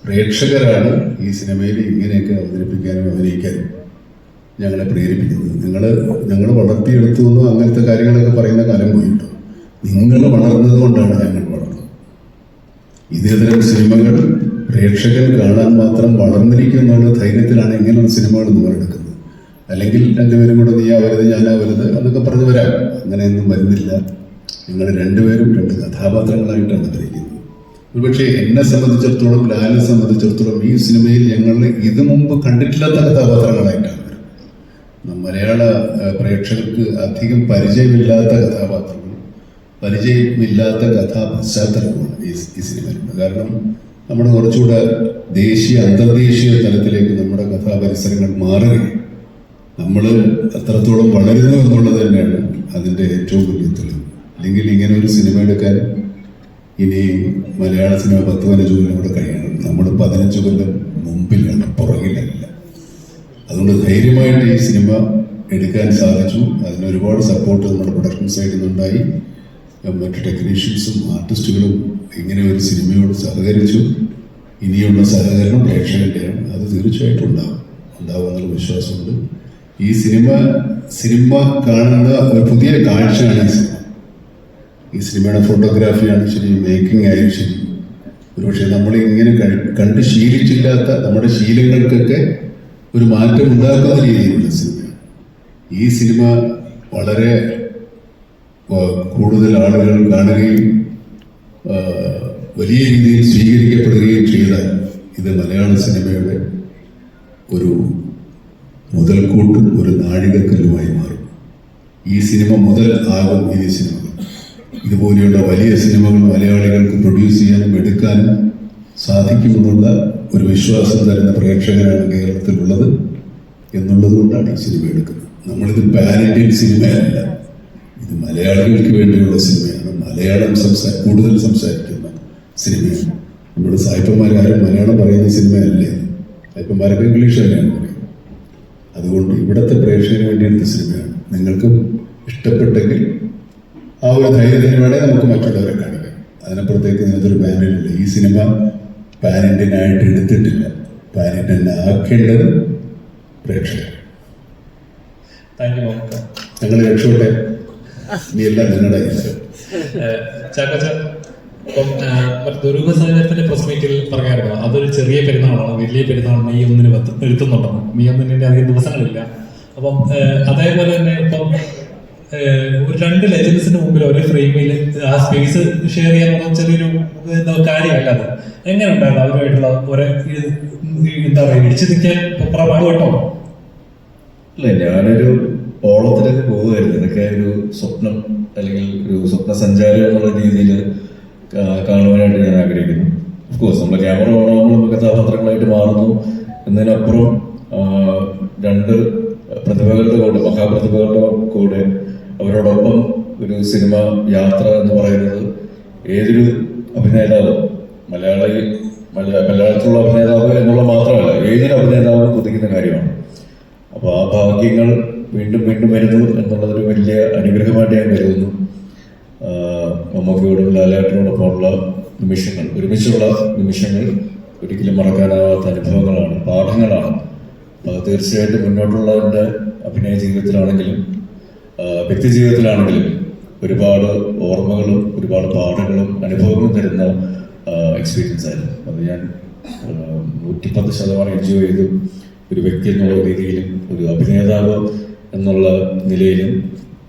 പ്രേക്ഷകരാണ് ഈ സിനിമയിൽ ഇങ്ങനെയൊക്കെ അവതരിപ്പിക്കാനും അഭിനയിക്കാനും ഞങ്ങളെ പ്രേരിപ്പിക്കുന്നത്. ഞങ്ങൾ വളർത്തിയെടുത്തു എന്നോ അങ്ങനത്തെ കാര്യങ്ങളൊക്കെ പറയുന്ന കാലം പോയിട്ടോ. നിങ്ങൾ വളർന്നത് കൊണ്ടാണ് ഞങ്ങൾ വളർന്നത്. ഇതേതരം സിനിമകൾ പ്രേക്ഷകർ കാണാൻ മാത്രം വളർന്നിരിക്കുന്നുള്ള ധൈര്യത്തിലാണ് ഇങ്ങനെയുള്ള സിനിമകൾ നമ്മൾ എടുക്കുന്നത്. അല്ലെങ്കിൽ രണ്ടുപേരും കൂടെ നീയാവരുത് ഞാനാവരുത് അതൊക്കെ പറഞ്ഞു വരാം. അങ്ങനെയൊന്നും വരുന്നില്ല. നിങ്ങൾ രണ്ടുപേരും 2 കഥാപാത്രങ്ങളായിട്ടാണ് അഭിനയിക്കുന്നത്. ഒരുപക്ഷെ എന്നെ സംബന്ധിച്ചിടത്തോളം ലാലിനെ സംബന്ധിച്ചിടത്തോളം ഈ സിനിമയിൽ ഞങ്ങൾ ഇത് മുമ്പ് കണ്ടിട്ടില്ലാത്ത കഥാപാത്രങ്ങളായിട്ടാണ് വരുന്നത്. മലയാള പ്രേക്ഷകർക്ക് അധികം പരിചയമില്ലാത്ത കഥാപാത്രങ്ങൾ, പരിചയമില്ലാത്ത കഥാപശ്ചാത്തലമാണ് ഈ സിനിമയിലുണ്ട്. കാരണം നമ്മൾ കുറച്ചുകൂടെ ദേശീയ അന്തർദേശീയ തലത്തിലേക്ക് നമ്മുടെ കഥാപരിസരങ്ങൾ മാറുകയും നമ്മൾ അത്രത്തോളം വളരുന്നു എന്നുള്ളത് തന്നെയാണ് അതിൻ്റെ ഏറ്റവും വലിയ തെളിവ്. അല്ലെങ്കിൽ ഇങ്ങനെ ഒരു സിനിമ എടുക്കാൻ ഇനി മലയാള സിനിമ 10-15 കൊല്ലം കൂടെ കഴിയണം. നമ്മൾ 15 കൊല്ലം മുമ്പിലാണ്, പുറകിലല്ല. അതുകൊണ്ട് ധൈര്യമായിട്ട് ഈ സിനിമ എടുക്കാൻ സാധിച്ചു. അതിന് ഒരുപാട് സപ്പോർട്ട് നമ്മുടെ പ്രൊഡക്ഷൻ സൈഡിൽ നിന്നുണ്ടായി. മറ്റു ടെക്നീഷ്യൻസും ആർട്ടിസ്റ്റുകളും ഇങ്ങനെ ഒരു സിനിമയോട് സഹകരിച്ചു. ഇനിയുള്ള സഹകരണം പ്രേക്ഷകരുടെയാണ്. അത് തീർച്ചയായിട്ടും ഉണ്ടാവുമെന്നുള്ള വിശ്വാസമുണ്ട്. ഈ സിനിമ കാണുന്ന ഒരു പുതിയ കാഴ്ചയാണ് ഈ സിനിമയുടെ ഫോട്ടോഗ്രാഫിയാണ് ശരി, മേക്കിംഗ് ആയാലും ശരി. ഒരുപക്ഷെ നമ്മളിങ്ങനെ കണ്ട് ശീലിച്ചില്ലാത്ത നമ്മുടെ ശീലങ്ങൾക്കൊക്കെ ഒരു മാറ്റം ഉണ്ടാക്കുന്ന രീതിയിലുള്ള സിനിമയാണ് ഈ സിനിമ. വളരെ കൂടുതൽ ആളുകൾ കാണുകയും വലിയ രീതിയിൽ സ്വീകരിക്കപ്പെടുകയും ചെയ്താൽ ഇത് മലയാള സിനിമയുടെ ഒരു മുതൽക്കൂട്ടും ഒരു നാഴികക്കല്ലുമായി മാറും. ഈ സിനിമ മുതൽ ആകും ഇനി സിനിമകൾ. ഇതുപോലെയുള്ള വലിയ സിനിമകൾ മലയാളികൾക്ക് പ്രൊഡ്യൂസ് ചെയ്യാനും എടുക്കാനും സാധിക്കുമെന്നുള്ള ഒരു വിശ്വാസം തരുന്ന പ്രേക്ഷകരാണ് കേരളത്തിലുള്ളത് എന്നുള്ളത് കൊണ്ടാണ് ഈ സിനിമ എടുക്കുന്നത്. നമ്മളിത് പാൻ ഇന്ത്യൻ സിനിമയല്ല, ഇത് മലയാളികൾക്ക് വേണ്ടിയുള്ള സിനിമയാണ്. മലയാളം കൂടുതൽ സംസാരിക്കുന്ന സിനിമയാണ്. നമ്മുടെ സായിപ്പന്മാരാരും മലയാളം പറയുന്ന സിനിമയല്ലേ, സായിപ്പന്മാരൊക്കെ ഇംഗ്ലീഷ് തന്നെയാണ് പറയുന്നത്. അതുകൊണ്ട് ഇവിടുത്തെ പ്രേക്ഷകന് വേണ്ടി എടുത്ത സിനിമയാണ്. നിങ്ങൾക്കും ഇഷ്ടപ്പെട്ടെങ്കിൽ ആ ഒരു ധൈര്യത്തിന് വേണേൽ നമുക്ക് മറ്റുള്ളവരെ കാണിക്കാം. അതിനപ്പുറത്തേക്ക് ഇതിനകത്തൊരു പാനില്ല. ഈ സിനിമ പാൻ ഇന്ത്യൻ ആയിട്ട് എടുത്തിട്ടില്ല. പാൻ ഇന്ത്യൻ ആക്കേണ്ടത് പ്രേക്ഷകർ. Thank you. ഞങ്ങൾ രക്ഷപ്പെട്ടെ. നീ എല്ലാം നിങ്ങളുടെ ചാക്കോച്ച ഇപ്പം ദുരൂഹ സാഹചര്യത്തിന്റെ പ്രസ് മീറ്റിൽ പറഞ്ഞായിരുന്നു അതൊരു ചെറിയ പെരുന്നാളാണ്, വലിയ പെരുന്നാൾ മെയ് 1 വരുത്തുന്നുണ്ടെന്ന്. മെയ് 1 അധികം ദിവസങ്ങളില്ല. അപ്പം അതേപോലെ തന്നെ ഇപ്പം ഒരു 2 ലെജൻസിന് മുമ്പിൽ ഒരേ ഫ്രെയിമിൽ ആ സ്പേസ് ഷെയർ ചെയ്യാൻ ചെറിയൊരു കാര്യമല്ല. അത് എങ്ങനെ ഉണ്ടായിരുന്നു അവരുമായിട്ടുള്ള ഒരേ എന്താ പറയുക, ഇടിച്ചു നിൽക്കാൻ പാടുപെട്ടോ? ഇല്ല, ഞാനൊരു ഓളത്തിലൊക്കെ പോവുമായിരുന്നു. ഇതൊക്കെ ഒരു സ്വപ്നം അല്ലെങ്കിൽ ഒരു സ്വപ്ന സഞ്ചാരം എന്നുള്ള രീതിയിൽ കാണുവാനായിട്ട് ഞാൻ ആഗ്രഹിക്കുന്നു. ഓഫ്കോഴ്സ് നമ്മൾ ക്യാമറ ഓണാകുമ്പോൾ നമുക്ക് കഥാപാത്രങ്ങളായിട്ട് മാറുന്നു. എന്നതിനപ്പുറം 2 പ്രതിഭകളുടെ കൂടെ, മഹാപ്രതിഭകളുടെ കൂടെ അവരോടൊപ്പം ഒരു സിനിമ യാത്ര എന്ന് പറയുന്നത് ഏതൊരു അഭിനേതാവും, മലയാളത്തിലുള്ള അഭിനേതാവ് എന്നുള്ള മാത്രമല്ല, ഏതൊരു അഭിനേതാവും കൊതിക്കുന്ന കാര്യമാണ്. അപ്പോൾ ആ ഭാഗ്യങ്ങൾ വീണ്ടും വീണ്ടും വരുന്നു എന്നുള്ളതൊരു വലിയ അനുഗ്രഹമായിട്ട് ഞാൻ കരുതുന്നു. മമ്മൂക്കയോടും ലാലേട്ടനോടൊപ്പമുള്ള നിമിഷങ്ങൾ, ഒരുമിച്ചുള്ള നിമിഷങ്ങൾ ഒരിക്കലും മറക്കാനാവാത്ത അനുഭവങ്ങളാണ്, പാഠങ്ങളാണ്. അപ്പോൾ തീർച്ചയായിട്ടും മുന്നോട്ടുള്ള എൻ്റെ അഭിനയ ജീവിതത്തിലാണെങ്കിലും വ്യക്തി ജീവിതത്തിലാണെങ്കിലും ഒരുപാട് ഓർമ്മകളും ഒരുപാട് പാഠങ്ങളും അനുഭവങ്ങളും തരുന്ന എക്സ്പീരിയൻസ് ആയിരുന്നു. അത് ഞാൻ 110% എൻജോയ് ചെയ്തു. ഒരു വ്യക്തി എന്നുള്ള രീതിയിലും, ഒരു അഭിനേതാവ് എന്നുള്ള നിലയിലും,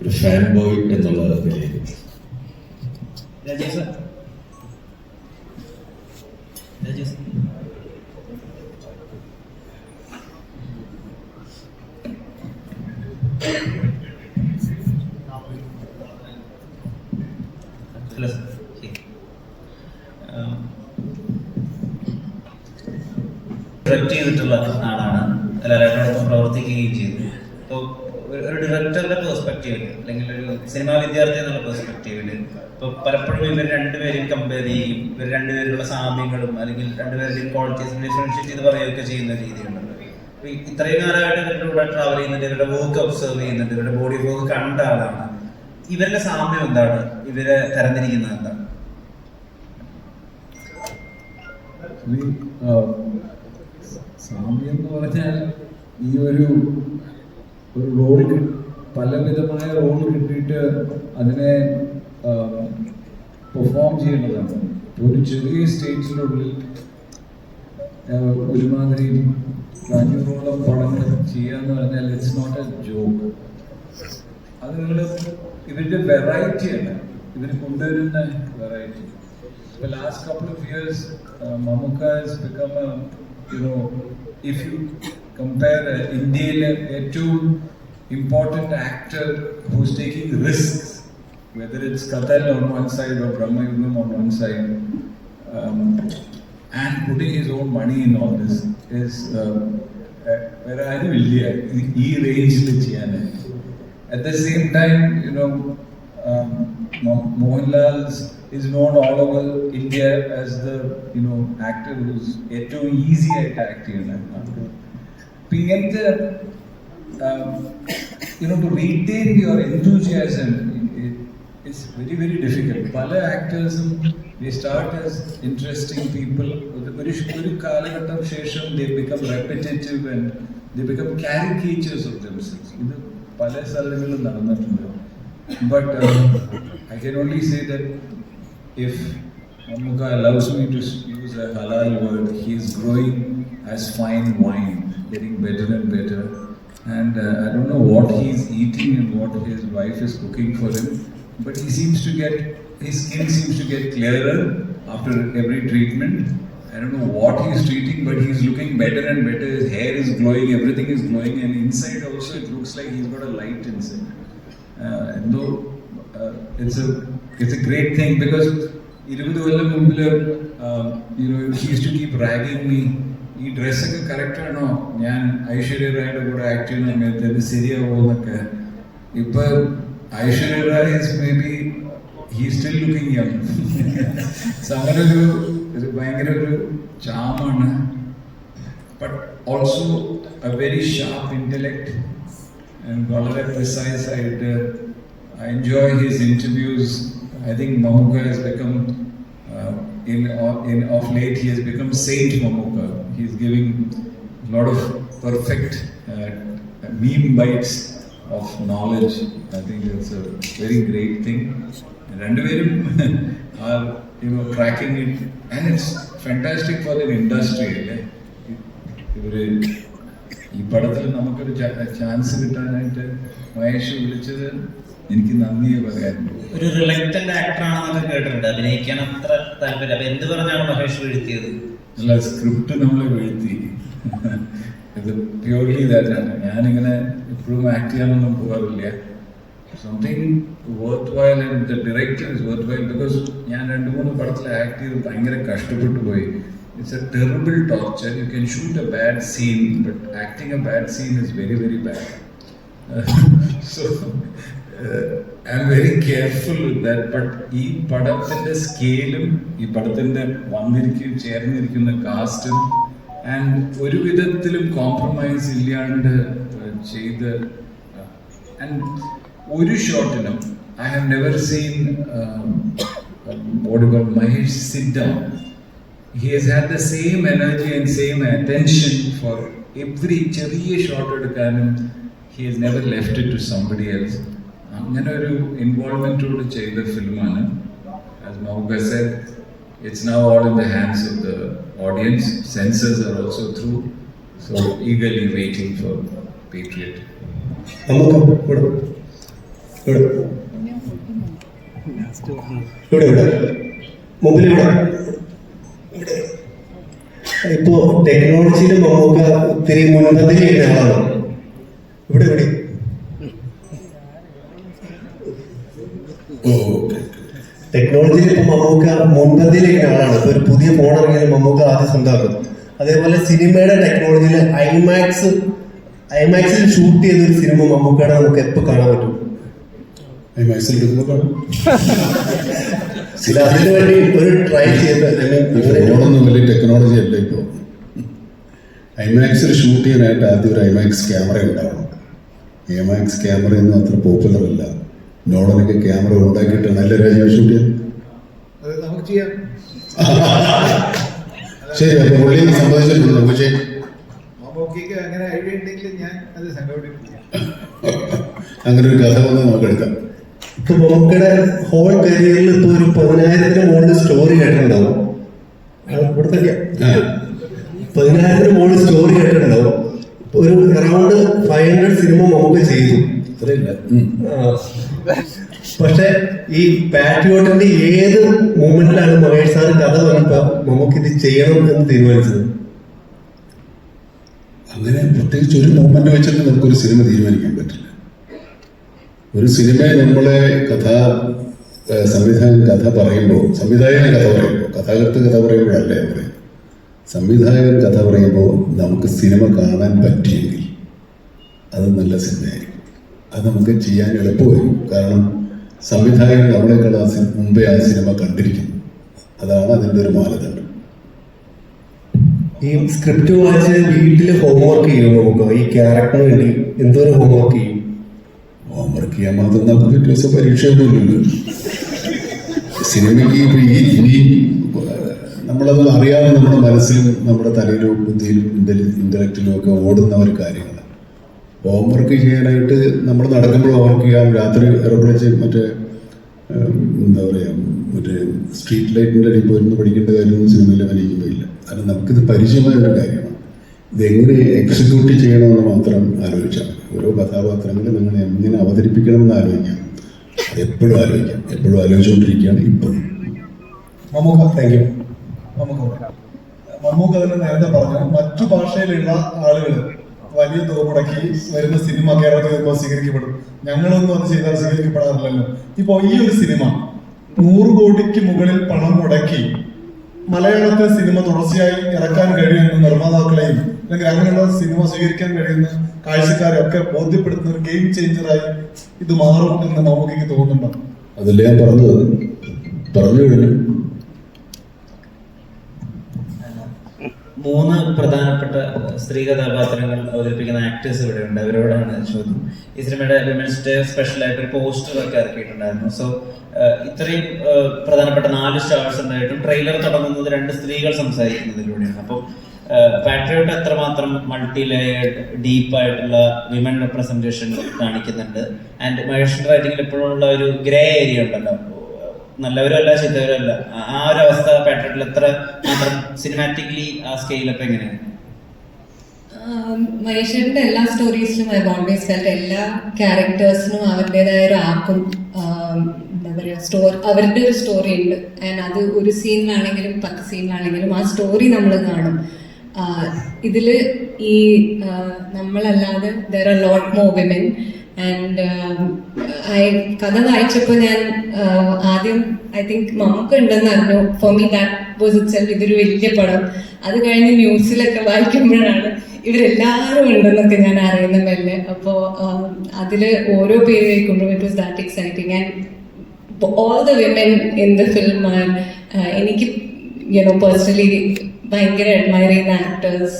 ഒരു ഫാൻ ബോയ് എന്നുള്ള നിലയിലും. ഡയറക്റ്റ് ചെയ്തിട്ടുള്ള ആളാണ്, ലാലേട്ടനോടൊപ്പം പ്രവർത്തിക്കുകയും ചെയ്തു. അപ്പോൾ ഒരു ഡയറക്ടറുടെ പെർസ്പെക്റ്റീവിൽ അല്ലെങ്കിൽ ഒരു സിനിമാ വിദ്യാർത്ഥി എന്നുള്ള പെർസ്പെക്റ്റീവിൽ ഇപ്പോൾ പലപ്പോഴും ഇവർ 2 പേരെയും കമ്പയർ ചെയ്യും, ഇവർ 2 പേരിലുള്ള സാമ്യങ്ങളും അല്ലെങ്കിൽ 2 പേരുടെയും ക്വാളിറ്റീസ് ഡിഫറൻഷ്യേറ്റ് ചെയ്ത് പറയുകയൊക്കെ ചെയ്യുന്ന രീതിയുണ്ടല്ലോ. അപ്പോൾ ഇത്രയും കാലമായിട്ട് ഇവരുടെ കൂടെ ട്രാവൽ ചെയ്യുന്നുണ്ട്, ഇവരുടെ വർക്ക് ഒബ്സർവ് ചെയ്യുന്നുണ്ട്, ഇവരുടെ ബോഡി വർക്ക് കണ്ട ആളാണ്. ഇവരുടെ സാമ്യം എന്താണ്? ഇവരെ തരംതിരിക്കുന്നത് എന്താണ്? സാമ്യം എന്ന് പറഞ്ഞാൽ ഈ ഒരു റോൾ, പലവിധമായ റോൾ കിട്ടിയിട്ട് അതിനെ പെർഫോം ചെയ്യേണ്ടതാണ്. ഒരു ചെറിയ സ്റ്റേജിനുള്ളിൽ ഒരുമാതിരി 500ഓളം പടങ്ങൾ ചെയ്യാന്ന് പറഞ്ഞാൽ ഇറ്റ്സ് നോട്ട് എ ജോക്ക്. അത് നിങ്ങൾ ഇവരുടെ വെറൈറ്റിയാണ്, ഇവർ കൊണ്ടുവരുന്ന variety. The last couple of years, Mammootka has become a, if you compare Indian ഏറ്റവും important actor who's taking risks, whether it's Kathal on one side or Brahmayugam on one side, and putting his own money in all this is വേറെ ആരുമില്ല ഈ റേഞ്ചിൽ ചെയ്യാൻ. At the same time, Mohanlal's is known all over India as the actor who's ഏറ്റവും easy ആയിട്ട് act ചെയ്യുന്ന. ഇങ്ങനത്തെ to retain your enthusiasm is very very difficult. പല ആക്ടേഴ്സും they start as interesting people, ഒരു കാലഘട്ടം ശേഷം they become repetitive and they become caricatures of themselves. ഇത് പല സ്ഥലങ്ങളിലും നടന്നിട്ടുണ്ട്. But I can only say that if Mammootka allows me to use a halal word, he is growing as fine wine, getting better and better. And I don't know what he is eating and what his wife is cooking for him, but his skin seems to get clearer after every treatment. I don't know what he is treating, but he is looking better and better. His hair is glowing, everything is glowing, and inside also it looks like he's got a light inside. And though it's a great thing, because 20 കൊല്ലം മുമ്പിൽ he used to keep ragging me. ഈ ഡ്രസ്സൊക്കെ correct ആണോ, ഞാൻ ഐശ്വര്യ റായുടെ കൂടെ act ചെയ്യുന്ന സമയത്ത് അത് ശരിയാവുമെന്നൊക്കെ. ഇപ്പൊ Aishwarya Rai may be he still looking young. അങ്ങനെ ഒരു ഭയങ്കര ഒരു ചാമാണ്. But also a very sharp intellect and വളരെ പ്രിസൈസ് ആയിട്ട്. I enjoy his interviews. I think Mammootka has become, of late, he has become Saint Mammootka. He is giving a lot of perfect meme bites of knowledge. I think it's a very great thing, and രണ്ടുപേരും are cracking it, and it's fantastic for the industry. അല്ലേ ഇവര് ഈ പടത്തിൽ നമുക്കൊരു chance കിട്ടാനായിട്ട് മഹേഷ് വിളിച്ചത് എനിക്ക് നന്ദിയെ പറയാനുള്ളൂ. ഒരു റിലക്റ്റന്റ് ആക്ടർ ആണെന്നൊക്കെ കേട്ടിട്ടുണ്ട്, അഭിനയിക്കാൻ അത്ര താല്പര്യം. അപ്പൊ എന്ത് പറഞ്ഞാണ് മഹേഷ് വീഴ്ത്തിയത്? അല്ല, സ്ക്രിപ്റ്റ് നമ്മളെ വീഴ്ത്തി. ഇത് പ്യൂർലി ഇതാണ്. ഞാനിങ്ങനെ എപ്പോഴും ആക്ട് ചെയ്യാനൊന്നും പോകാറില്ല. Something worth while and the director is worth while, because ഞാൻ 2-3 പടത്തിൽ ആക്ട് ചെയ്ത് ഭയങ്കര കഷ്ടപ്പെട്ടു പോയി. It's a terrible torture. You can shoot a bad scene, but acting a bad scene is very, very bad. So I'm very careful with that. But ഈ പടത്തിന്റെ സ്കെയിലും ഈ പടത്തിന്റെ ചേർന്നിരിക്കുന്ന കാസ്റ്റും ആൻഡ് ഒരു വിധത്തിലും കോംപ്രമൈസ് ഇല്ലാണ്ട് ചെയ്ത്, ആൻഡ് ഒരു ഷോട്ടിനും I have never seen what you call Mahesh sit down. He has had the same energy and same attention for every ചെറിയ ഷോട്ട് എടുക്കാനും. He has never left it to somebody else. അങ്ങനെ ഒരു ഇൻവോൾവ്മെന്റോട് ചെയ്ത ഫിലിമാണ്. As Mahuka said, it's now all in the hands of the audience. Censors are also through, so eagerly waiting for Patriot. ഇപ്പോ ടെക്നോളജിയിൽ നമുക്ക് ഒത്തിരി മുൻപന്തിയിലുള്ള ആളാണ്. ഇവിടെ ടെക്നോളജിയിൽ ഇപ്പൊ മമ്മൂക്ക മുൻപന്തിയിലേക്ക് ആളാണ്. ഇപ്പൊ ഒരു പുതിയ ഫോൺ ഇറങ്ങിയാലും മമ്മൂക്ക ആദ്യം സ്വന്തമാക്കും. അതേപോലെ സിനിമയുടെ ടെക്നോളജിയിൽ ഐമാക്സിൽ ഷൂട്ട് ചെയ്തൊരു സിനിമ മമ്മൂക്കയുടെ നമുക്ക് എപ്പോ കാണാൻ പറ്റും? ഐമാക്സിൽ കാണും. അതിനു വേണ്ടി ഒരു ട്രൈ ചെയ്ത് ഫോണൊന്നും വലിയ ടെക്നോളജി അല്ല ഇപ്പോൾ. ഐമാക്സിൽ ഷൂട്ട് ചെയ്യാനായിട്ട് ആദ്യം ഒരു ഐമാക്സ് ക്യാമറ ഉണ്ടാവണം. ഐമാക്സ് ക്യാമറയൊന്നും അത്ര പോപ്പുലർ അല്ല. നോളനൊക്കെ ക്യാമറ ഉണ്ടാക്കിയിട്ടാണ് നല്ല രാജ്യം ഷൂട്ട് ചെയ്യാൻ. നമുക്ക് ചെയ്യാം. ശരി, അപ്പൊ പുള്ളി സംബന്ധിച്ചിട്ടുണ്ട്. പക്ഷേ അങ്ങനെ ഐഡിയ ഉണ്ടെങ്കിൽ ഞാൻ അത് സംഘടിപ്പിക്കാം. അങ്ങനെ ഒരു കഥ വന്ന് നമുക്ക് എടുക്കാം. ഇപ്പൊ മമ്മൂക്കയുടെ ഹോൾ കരിയറിൽ ഇപ്പൊ ഒരു 10,000-ന് മുകളിൽ സ്റ്റോറി കേട്ടിട്ടുണ്ടാവും. ഇവിടെ തന്നെയാ 10,000-ന് മുകളിൽ സ്റ്റോറി കേട്ടിട്ടുണ്ടാവും. ഒരു അറൗണ്ട് 500 സിനിമ മമ്മൂക്ക ചെയ്തു. പക്ഷെ ഈ പാട്രിയോട്ടിന്റെ ഏത് മൂമെന്റിലാണ് മഹേഷ് സാർ കഥ പറഞ്ഞപ്പോ മമ്മൂക്ക് ഇത് ചെയ്യണം എന്ന് തീരുമാനിച്ചത്? അങ്ങനെ പ്രത്യേകിച്ച് ഒരു മൂമെന്റ് വെച്ചിട്ട് നമുക്കൊരു സിനിമ തീരുമാനിക്കാൻ പറ്റില്ല. ഒരു സിനിമയെ നമ്മളെ സംവിധായകൻ കഥ പറയുമ്പോൾ, കഥാകൃത്ത് കഥ പറയുമ്പോഴല്ലേ പറയും. സംവിധായകൻ കഥ പറയുമ്പോൾ നമുക്ക് സിനിമ കാണാൻ പറ്റിയെങ്കിൽ അത് നല്ല സിനിമയായിരിക്കും. അത് നമുക്ക് ചെയ്യാൻ എളുപ്പമായിരിക്കും. കാരണം സംവിധായകൻ നമ്മളെക്കാൾ മുമ്പേ ആ സിനിമ കണ്ടിരിക്കുന്നു. അതാണ് അതിൻ്റെ ഒരു മാനദണ്ഡം. ഈ സ്ക്രിപ്റ്റ് വായിച്ച് വീട്ടില് ഹോംവർക്ക് ചെയ്യും നമുക്ക് ഈ ക്യാരക്ടറിന് വേണ്ടി എന്തോരം ഹോംവർക്ക് ചെയ്യും? ഹോംവർക്ക് ചെയ്യാൻ മാത്രം നമുക്ക് വ്യത്യാസം പരീക്ഷയൊന്നുമില്ലല്ലോ. സിനിമയ്ക്ക് ഇനി നമ്മളത് അറിയാതെ നമ്മുടെ മനസ്സിലും നമ്മുടെ തലയിലും ബുദ്ധിയിലും ഇന്റലക്റ്റിലും ഒക്കെ ഓടുന്ന ഒരു കാര്യങ്ങളാണ്. ഹോംവർക്ക് ചെയ്യാനായിട്ട് നമ്മൾ നടക്കുമ്പോൾ ഹോംവർക്ക് ചെയ്യാം. രാത്രി ഇറപ്പിടിച്ച് മറ്റേ സ്ട്രീറ്റ് ലൈറ്റിൻ്റെ അടിയിൽ പോയിരുന്നു പഠിക്കേണ്ട കാര്യമൊന്നും സിനിമയിൽ അഭിനയിക്കുമ്പോൾ ഇല്ല. കാരണം നമുക്കിത് പരിചയമായ ഒരു കാര്യമാണ്. ഇതെങ്ങനെ എക്സിക്യൂട്ട് ചെയ്യണമെന്ന് മാത്രം ആലോചിച്ചാൽ മതി. ഓരോ കഥാപാത്രങ്ങളും നിങ്ങൾ എങ്ങനെ അവതരിപ്പിക്കണമെന്ന് ആലോചിക്കാം. അതെപ്പോഴും ആലോചിച്ചുകൊണ്ടിരിക്കുകയാണ് ഇപ്പോഴും. Mammukka thank you. മമ്മൂക്ക തന്നെ നേരത്തെ പറഞ്ഞു, മറ്റു ഭാഷയിലുള്ള ആളുകൾ വലിയ തുക മുടക്കി വരുന്ന സിനിമ കേരളത്തിൽ ഇപ്പോൾ സ്വീകരിക്കപ്പെടും. ഞങ്ങളൊന്നും അത് ചെയ്താൽ സ്വീകരിക്കപ്പെടാറില്ലല്ലോ. ഇപ്പൊ ഈ ഒരു സിനിമ 100 കോടിക്ക് മുകളിൽ പണം മുടക്കി മലയാളത്തിലെ സിനിമ തുടർച്ചയായി ഇറക്കാൻ കഴിയുന്ന നിർമ്മാതാക്കളെയും അല്ലെങ്കിൽ അങ്ങനെയുള്ള സിനിമ സ്വീകരിക്കാൻ കഴിയുന്ന കാഴ്ചക്കാരെയൊക്കെ ബോധ്യപ്പെടുത്തുന്ന ഒരു ഗെയിം ചേഞ്ചറായി ഇത് മാറും എന്ന് മമ്മൂക്കയ്ക്ക് തോന്നുന്നുണ്ടോ? അതല്ലേ ഞാൻ പറഞ്ഞു കഴിഞ്ഞു. 3 പ്രധാനപ്പെട്ട സ്ത്രീ കഥാപാത്രങ്ങൾ അവതരിപ്പിക്കുന്ന ആക്ടേഴ്സ് ഇവിടെ ഉണ്ട്. അവരോടാണ് ചോദ്യം. ഈ സിനിമയുടെ വിമൻസ് ഡേ സ്പെഷ്യലായിട്ട് ഒരു പോസ്റ്റർ ഒക്കെ ഇറക്കിയിട്ടുണ്ടായിരുന്നു. സോ ഇത്രയും പ്രധാനപ്പെട്ട 4 സ്റ്റാർസ് ഉണ്ടായിട്ടും ട്രെയിലർ തുടങ്ങുന്നത് 2 സ്ത്രീകൾ സംസാരിക്കുന്നതിലൂടെയാണ്. അപ്പോൾ പാട്രിയോട്ട് എത്രമാത്രം മൾട്ടി ലെയേർഡ് ഡീപ്പായിട്ടുള്ള വിമൻ റെപ്രസെന്റേഷൻ കാണിക്കുന്നുണ്ട്. ആൻഡ് മഹേഷിന്റെ റൈറ്റിംഗിൽ ഇപ്പോഴുള്ള ഒരു ഗ്രേ ഏരിയ ഉണ്ടല്ലോ, നല്ലവരും അല്ല ചീത്തവരും അല്ല, ആ ഒരു അവസ്ഥ പാട്രിയോട്ടിൽ എത്ര മാത്രം സിനിമാറ്റിക്കലി ആ സ്കെയിലൊക്കെ എങ്ങനെയാണ്? മഹേഷിന്റെ എല്ലാ സ്റ്റോറീസിലും ഐ ഓൾവേസ് ഫെൽറ്റ് എല്ലാ ക്യാരക്ടേഴ്സിനും അവരുടേതായ ഒരു ആർക്കും എന്താ പറയുക അവരുടെ ഒരു സ്റ്റോറി ഉണ്ട്. ആൻഡ് അത് ഒരു സീനിലാണെങ്കിലും 10 സീനിലാണെങ്കിലും ആ സ്റ്റോറി നമ്മൾ കാണും. ഇതില് ഈ നമ്മളല്ലാതെ there are lot more women. And കഥ വായിച്ചപ്പോൾ ഞാൻ ആദ്യം ഐ തിങ്ക് മമ്മൂക്ക ഉണ്ടെന്ന് അറിഞ്ഞു. For me that was itself ഇതൊരു വലിയ പടം. അത് കഴിഞ്ഞ് ന്യൂസിലൊക്കെ വായിക്കുമ്പോഴാണ് ഇവരെല്ലാവരും ഉണ്ടെന്നൊക്കെ ഞാൻ അറിയുന്ന മെല്ലെ. അപ്പോൾ അതിൽ ഓരോ പേര് കേൾക്കുമ്പോഴും it was that exciting. And all the women in the film എനിക്ക് പേഴ്സണലി ഭയങ്കര അഡ്മയർ ചെയ്യുന്ന ആക്ടേഴ്സ്.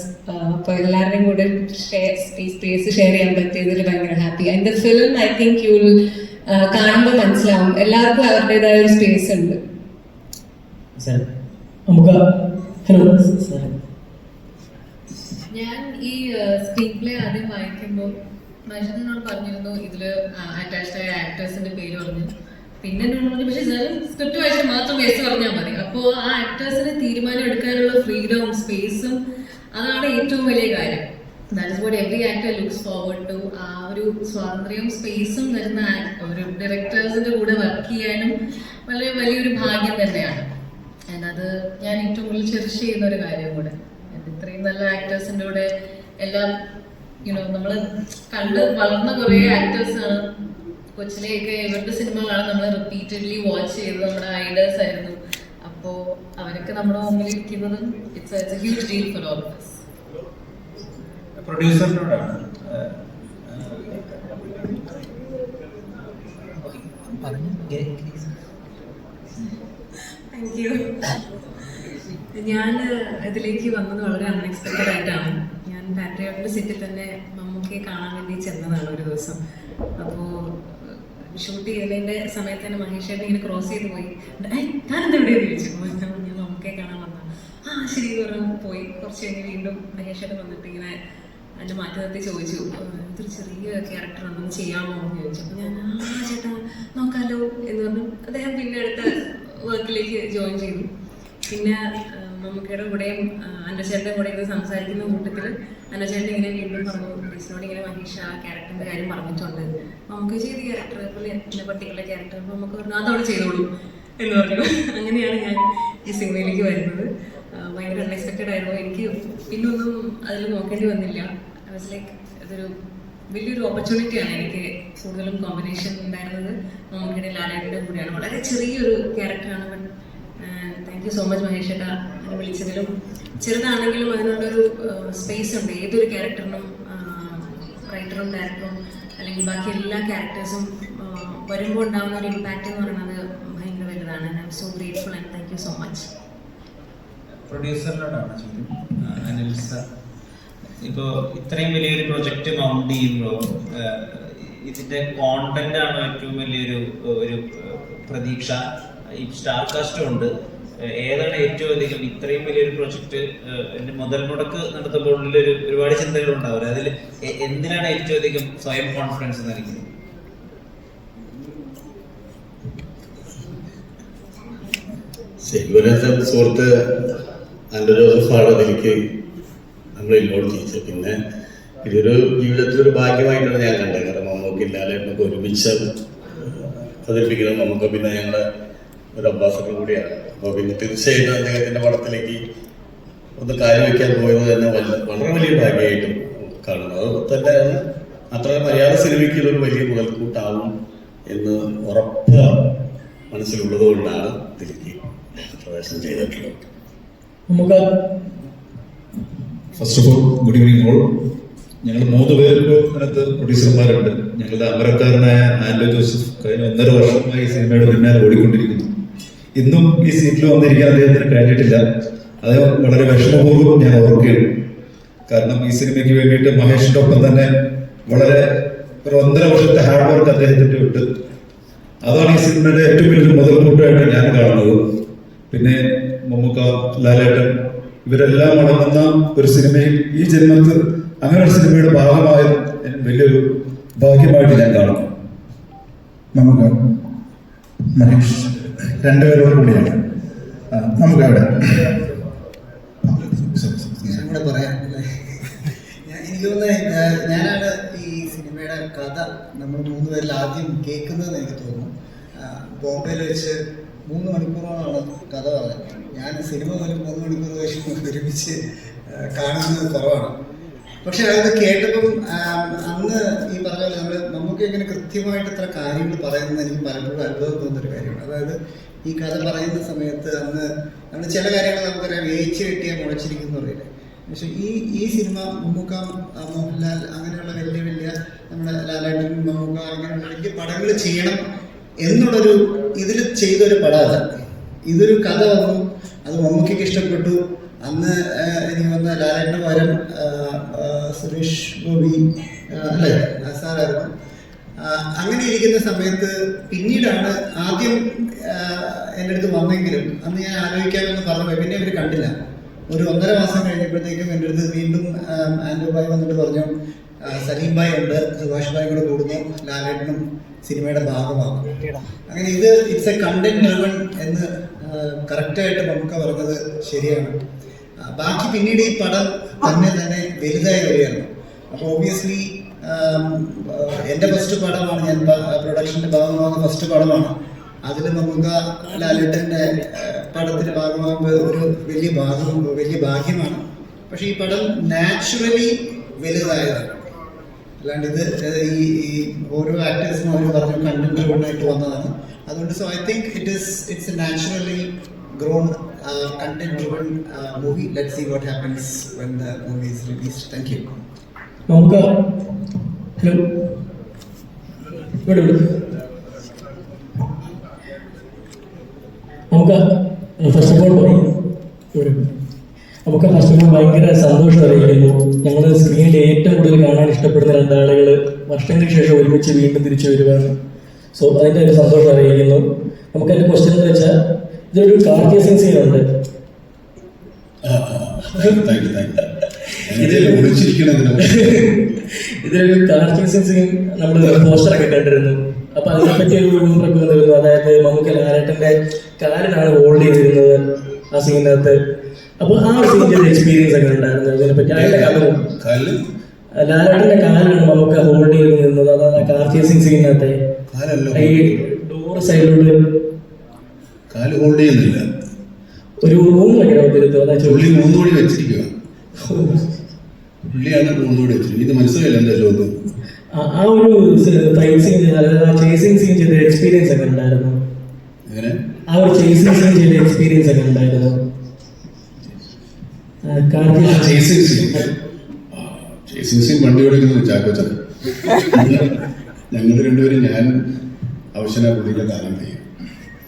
അപ്പോൾ എല്ലാവരുടെയും കൂടെ സ്പേസ് ഷെയർ ചെയ്യാൻ പറ്റിയതിൽ ഭയങ്കര happy. And the film I think you will കാണുമ്പോൾ മനസ്സിലാവും എല്ലാവർക്കും അവരുടേതായ ഒരു സ്പേസ് ഉണ്ട്. നമുക്ക് ഹലോ സാർ, ഞാൻ ഈ സ്ക്രീൻ പ്ലേ ആദ്യം വായിക്കുമ്പോൾ മനുഷ്യനോട് പറഞ്ഞിരുന്നു ഇതിൽ അറ്റാച്ച്ഡ് ആയ ആക്ടേഴ്സിന്റെ പേര് പറഞ്ഞു. പിന്നെ എന്നോട് പറഞ്ഞു പക്ഷേ സ്ക്രിപ്റ്റ് വായിച്ചാൽ മാത്രം കേസ് പറഞ്ഞാൽ മതി. അപ്പോൾ ആ ആക്ടേഴ്സിന് തീരുമാനം എടുക്കാനുള്ള ഫ്രീഡവും സ്പേസും അതാണ് ഏറ്റവും വലിയ കാര്യം. That is what every actor looks forward to. ആ ഒരു സ്വാതന്ത്ര്യവും സ്പേസും വരുന്ന ഒരു ഡയറക്ടേഴ്സിന്റെ കൂടെ വർക്ക് ചെയ്യാനും വളരെ വലിയൊരു ഭാഗ്യം തന്നെയാണ്. ആൻഡ് അത് ഞാൻ ഏറ്റവും കൂടുതൽ ചെറിഷ് ചെയ്യുന്ന ഒരു കാര്യം കൂടെ. ഇത്രയും നല്ല ആക്ടേഴ്സിൻ്റെ കൂടെ എല്ലാം നമ്മൾ കണ്ട് വളർന്ന കുറേ ആക്ടേഴ്സാണ്. കൊച്ചിലെയൊക്കെ ഇവരുടെ സിനിമകളാണ് നമ്മൾ റിപ്പീറ്റഡ്ലി വാച്ച് ചെയ്തത്, നമ്മുടെ ഐഡൽസ് ആയിരുന്നു. അപ്പോൾ അവരൊക്കെ നമ്മുടെ മുമ്പിൽ ഇരിക്കുന്നതും it's a huge deal for all of us. പ്രൊഡ്യൂസറിനോടാണ് താങ്ക് യു. ഞാൻ ഇതിലേക്ക് വന്നത് വളരെ അൺഎക്സ്പെക്റ്റഡ് ആയിട്ടാണ്. ഞാൻ പാട്രിയോട്ടിന്റെ സെറ്റിൽ തന്നെ മമ്മൂക്കയെ കാണാൻ വേണ്ടി ചെന്നതാണ് ഒരു ദിവസം. അപ്പോൾ ഷൂട്ട് ചെയ്തതിൻ്റെ സമയത്ത് തന്നെ മഹേഷേട്ടൻ ഇങ്ങനെ ക്രോസ് ചെയ്ത് പോയി. ഞാനെന്താ എവിടെയെന്ന് ചോദിച്ചു. ഞാൻ മമ്മൂക്കയെ കാണാൻ വന്നതാണ്. ശരി പറഞ്ഞു പോയി. കുറച്ച് കഴിഞ്ഞ് വീണ്ടും മഹേഷേട്ടൻ വന്നിട്ട് ഇങ്ങനെ എൻ്റെ മാറ്റി നിർത്തി ചോദിച്ചു, ഇതൊരു ചെറിയ ക്യാരക്ടർ ഉണ്ടെന്ന് ചെയ്യാമോ എന്ന് ചോദിച്ചു. അപ്പോൾ ഞാൻ ചേട്ടാ നോക്കാമല്ലോ എന്ന് പറഞ്ഞു. അദ്ദേഹം പിന്നെ അടുത്ത വർക്കിലേക്ക് ജോയിൻ ചെയ്തു. പിന്നെ മമ്മൂക്കയുടെ കൂടെയും അന്നച്ചേട്ടൻ്റെ കൂടെ ഇത് സംസാരിക്കുന്ന കൂട്ടത്തിൽ അന്നച്ചേട്ടൻ ഇങ്ങനെ വീണ്ടും പറഞ്ഞു, ലിസിനോട് ഇങ്ങനെ മഹേഷ് ആ ക്യാരക്ടറിൻ്റെ കാര്യം പറഞ്ഞിട്ടുണ്ട്, നമുക്ക് ചെയ്ത ക്യാരക്ടർ പിന്നെ പർട്ടിക്കുലർ ക്യാരക്ടർ. അപ്പോൾ നമുക്ക് പറഞ്ഞു അതവിടെ ചെയ്തോളൂ എന്ന് പറഞ്ഞു. അങ്ങനെയാണ് ഞാൻ ഈ സിനിമയിലേക്ക് വരുന്നത്. ഭയങ്കര അൺഎക്സ്പെക്റ്റഡ് ആയിരുന്നു. എനിക്ക് പിന്നൊന്നും അതിൽ നോക്കേണ്ടി വന്നില്ല. ഐ വാസ് ലൈക്ക് ഇതൊരു വലിയൊരു ഓപ്പർച്യൂണിറ്റിയാണ്. എനിക്ക് കൂടുതലും കോമ്പിനേഷൻ ഉണ്ടായിരുന്നത് മമ്മൂക്കയുടെ ലാലേട്ടൻ്റെ കൂടെയാണ്. വളരെ ചെറിയൊരു ക്യാരക്ടറാണ്. But thank you so much Mahesh ചേട്ടാ എന്നെ വിളിച്ചതിലും. ചെറുതാണെങ്കിലും അതിനുള്ളൊരു സ്പേസ് ഉണ്ട്. ഏതൊരു ക്യാരക്ടറിനും റൈറ്ററും ഡയറക്ടറും അല്ലെങ്കിൽ ബാക്കി എല്ലാ ക്യാരക്ടേഴ്സും വരുമ്പോൾ ഉണ്ടാകുന്ന ഒരു ഇമ്പാക്റ്റ് എന്ന് പറയുന്നത് ഭയങ്കര വലുതാണ്. I am so grateful and thank you so much. പ്രൊഡ്യൂസറിനോടാണ് ചോദ്യം. അനിൽ സർ, ഇപ്പോൾ ഇത്രയും വലിയൊരു പ്രൊജക്റ്റ് മൗണ്ട് ചെയ്യുമ്പോൾ ഇതിൻ്റെ കോണ്ടന്റ് ആണ് ഏറ്റവും വലിയൊരു പ്രതീക്ഷ. ഈ സ്റ്റാർ കാസ്റ്റും ഉണ്ട്. ഏതാണ് ഏറ്റവും അധികം ഇത്രയും വലിയൊരു പ്രൊജക്റ്റ് എൻ്റെ മുതൽ മുടക്ക് നടത്തുമ്പോൾ ഒരുപാട് ചിന്തകൾ ഉണ്ടാവില്ല, അതിൽ എന്തിനാണ് ഏറ്റവും അധികം സ്വയം കോൺഫിഡൻസ് നൽകുന്നത്? ശരിക്കും സുഹൃത്ത് ആൻഡ്രൂ ജോസഫാണ് അതിലേക്ക് നമ്മൾ ഇൻവോൾവ് ചെയ്യിച്ചത്. പിന്നെ ഇതൊരു ജീവിതത്തിലൊരു ഭാഗ്യമായിട്ടാണ് ഞാൻ കണ്ടത്. കാരണം മമ്മൂക്ക ലാലേട്ടനൊക്കെ ഒരുമിച്ച് അവതരിപ്പിക്കുന്നത് നമുക്ക് പിന്നെ ഞങ്ങളുടെ ഒരു അംബാസഡർ കൂടിയാണ്. അപ്പോൾ പിന്നെ തീർച്ചയായിട്ടും അദ്ദേഹത്തിൻ്റെ പടത്തിലേക്ക് ഒന്ന് കാര്യം വയ്ക്കാൻ പോയത് തന്നെ വളരെ വലിയ ഭാഗ്യമായിട്ടും കാണുന്നത്. അത് തന്നെയാണ് അത്ര മലയാള സിനിമയ്ക്ക് ഇതൊരു വലിയ മുതൽക്കൂട്ടാവും എന്ന് ഉറപ്പ് മനസ്സിലുള്ളത് കൊണ്ടാണ് ഇതിലേക്ക് പ്രവേശനം ചെയ്തിട്ടുള്ളത്. First of all good evening all. ഞങ്ങൾ 3 പേർക്ക് അതിനകത്ത് പ്രൊഡ്യൂസർമാരുണ്ട്. ഞങ്ങളുടെ അമരക്കാരനായ ആൻഡ്രൂ ജോസഫ് കഴിഞ്ഞ 1.5 വർഷമായി സിനിമയുടെ പിന്നാലെ ഓടിക്കൊണ്ടിരിക്കുന്നു. ഇന്നും ഈ സീറ്റിൽ വന്നിരിക്കാൻ അദ്ദേഹത്തിന് കഴിഞ്ഞിട്ടില്ല. അദ്ദേഹം വളരെ വിഷമപൂർവ്വം ഞാൻ ഓർക്കുകയാണ്. കാരണം ഈ സിനിമയ്ക്ക് വേണ്ടിയിട്ട് മഹേഷിന്റെ ഒപ്പം തന്നെ വളരെ ഒരു 1.5 വർഷത്തെ ഹാർഡ് വർക്ക് അദ്ദേഹത്തിന്റെ ഉണ്ട്. അതാണ് ഈ സിനിമയുടെ ഏറ്റവും വലിയൊരു മുതൽക്കൂട്ടായിട്ട് ഞാൻ കാണുന്നത്. പിന്നെ മമ്മൂക്ക, ലാലേട്ടൻ ഇവരെല്ലാം അടങ്ങുന്ന ഒരു സിനിമയിൽ ഈ ജന്മത്തിൽ അങ്ങനെ ഒരു സിനിമയുടെ ഭാഗമായത് വലിയൊരു ഭാഗ്യമായിട്ട് ഞാൻ കാണുന്നു. നമുക്ക് മഹേഷ് രണ്ടുപേരോട് കൂടിയാണ്. നമുക്ക് അവിടെ ഞാനും കൂടെ പറയാം. എനിക്ക് തോന്നുന്നത് ഞാനാണ് ഈ സിനിമയുടെ കഥ നമ്മൾ 3 പേരിൽ ആദ്യം കേൾക്കുന്നതെന്ന് എനിക്ക് തോന്നുന്നു. ബോംബെയിൽ വെച്ച് 3 മണിക്കൂറോളാണ് കഥ പറയുന്നത്. ഞാൻ സിനിമ പോലും 3 മണിക്കൂർ വേഷം ഒരുമിച്ച് കാണുന്നത് കുറവാണ്. പക്ഷെ അത് കേട്ടപ്പം അന്ന് ഈ പറഞ്ഞ പോലെ നമുക്ക് ഇങ്ങനെ കൃത്യമായിട്ട് ഇത്ര കാര്യങ്ങൾ പറയുന്നത് എനിക്ക് പലപ്പോഴും അത്ഭുതം തോന്നുന്നൊരു കാര്യമാണ്. അതായത് ഈ കഥ പറയുന്ന സമയത്ത് അന്ന് നമ്മൾ ചില കാര്യങ്ങൾ നമുക്കറിയാം, വേയിച്ച് കെട്ടിയാൽ മുളച്ചിരിക്കുന്നു പറയില്ലേ. പക്ഷെ ഈ സിനിമ മമ്മൂക്ക, മോഹൻലാൽ അങ്ങനെയുള്ള വലിയ വലിയ നമ്മുടെ ലാലേട്ടൻ, മമ്മൂക്ക അങ്ങനെയുള്ള വലിയ പടങ്ങൾ ചെയ്യണം എന്നുള്ളൊരു ഇതിൽ ചെയ്തൊരു പടമല്ല. ഇതൊരു കഥ വന്നു, അത് മമ്മൂക്കയ്ക്ക് ഇഷ്ടപ്പെട്ടു. അന്ന് എനിക്ക് വന്ന ലാലേട്ടന് പകരം സുരേഷ് ഗോപി അല്ലേ സാറായിരുന്നു. അങ്ങനെ ഇരിക്കുന്ന സമയത്ത് പിന്നീടാണ് ആദ്യം എൻ്റെ അടുത്ത് വന്നെങ്കിലും അന്ന് ഞാൻ ആലോചിക്കാമെന്ന് പറഞ്ഞു. പിന്നെ ഇവർ കണ്ടില്ല. ഒരു 1.5 മാസം കഴിഞ്ഞപ്പോഴത്തേക്കും എൻ്റെ അടുത്ത് വീണ്ടും ആൻഡ്രൂ ഭായ് വന്നിട്ട് പറഞ്ഞു, സലീം ഭായ് ഉണ്ട്, സുഭാഷ് ഭായ് കൂടെ കൂടുന്നു, ലാലേട്ടനും സിനിമയുടെ ഭാഗമാകും. അങ്ങനെ ഇറ്റ്സ് എ കണ്ടന്റ് ഡ്രിവൺ എന്ന് കറക്റ്റായിട്ട് നമുക്ക് പറഞ്ഞത് ശരിയാണ്. ബാക്കി പിന്നീട് ഈ പടം തന്നെ വലുതായി വരികയാണ്. അപ്പോൾ ഓബിയസ്ലി എൻ്റെ ഫസ്റ്റ് പടമാണ്, ഞാൻ പ്രൊഡക്ഷൻ്റെ ഭാഗമാകുന്ന ഫസ്റ്റ് പടമാണ്. അതിൽ നമുക്ക് ലാലേട്ടൻ്റെ പടത്തിൻ്റെ ഭാഗമാകുമ്പോൾ ഒരു വലിയ ഭാഗ്യമാണ്. പക്ഷേ ഈ പടം നാച്ചുറലി വലുതായതാണ്. അല്ലാണ്ട് ഈ ഓരോ ആക്ടേഴ്സും അവർ പറഞ്ഞു കണ്ടന്റ് ഡ്രിവണായിട്ട് വന്നതാണ്. അതുകൊണ്ട് so I think it's A naturally grown content driven movie. Let's see what happens when the movie is released. Thank you. നമുക്ക് ഹലോ നമുക്ക് ഫസ്റ്റ് ഓഫ് ഓൾ ഭയങ്കര സന്തോഷം അറിയിക്കുന്നു. ഞങ്ങൾ സ്ക്രീനിൽ ഏറ്റവും കൂടുതൽ കാണാൻ ഇഷ്ടപ്പെടുന്ന 2 ആളുകൾ വർഷങ്ങൾക്ക് ശേഷം ഒരുമിച്ച് വീണ്ടും തിരിച്ചു വരികയാണ്. സോ അതിൻ്റെ ഒരു സന്തോഷം അറിയിക്കുന്നു. നമുക്ക് അതിൻ്റെ ക്വസ്റ്റ്യൻ എന്ന് വെച്ചാൽ ഇതൊരു കാർ ചേസിംഗ് സീനുണ്ട്. ഇതൊരു കാർ ചേസിംഗ് സീൻ നമ്മൾ പോസ്റ്ററൊക്കെ കണ്ടിരുന്നു. അപ്പൊ അതിനെപ്പറ്റി ഒരു രൂപമൊക്കെ വന്നിരുന്നു. അതായത് നമുക്ക് ലാലേട്ടന്റെ കാലിനാണ് ഹോൾഡ് ചെയ്തിരുന്നത് ആ സീനിനകത്ത്. അപ്പൊ ആ ഒരു സീനിന്റെ എക്സ്പീരിയൻസ് ഒക്കെ ഉണ്ടായിരുന്നു. ഇതിനെപ്പറ്റി അതിന്റെ ലാലേട്ടന്റെ കാലിനാണ് നമുക്ക് ഹോൾഡ് ചെയ്ത് നിന്നത്. അതായത് ആ കാർ ചേസിംഗ് സീനിനകത്തെ ഈ ഡോർ സൈഡിലൂടെ കാല് ഹോൾഡ് ചെയ്യുന്നില്ല, ഒരു റൂമിലൊക്കെ പുള്ളി 3 കോടി വെച്ചിരിക്കുക. പുള്ളിയാണ് 3 കോടി വെച്ചിരിക്കുന്നത്. ഇത് മനസ്സിലായില്ല എന്താ ചോദ്യം? ആ ഒരു ഫൈറ്റ് സീൻ, ചേസിംഗ് സീൻ ചെയ്ത എക്സ്പീരിയൻസ് ഒക്കെ ഉണ്ടായിരുന്നു. ആ ഒരു ചേസിംഗ് സീൻ ചെയ്ത എക്സ്പീരിയൻസ് ഒക്കെ ഉണ്ടായിരുന്നു. ചേസിംഗ് സീൻ വണ്ടി ഓടിക്കുന്നത് ചാക്കോച്ചൻ. ഞങ്ങൾ രണ്ടുപേരും ഞാൻ അവശന പുള്ളിയുടെ കാലം ചെയ്യും.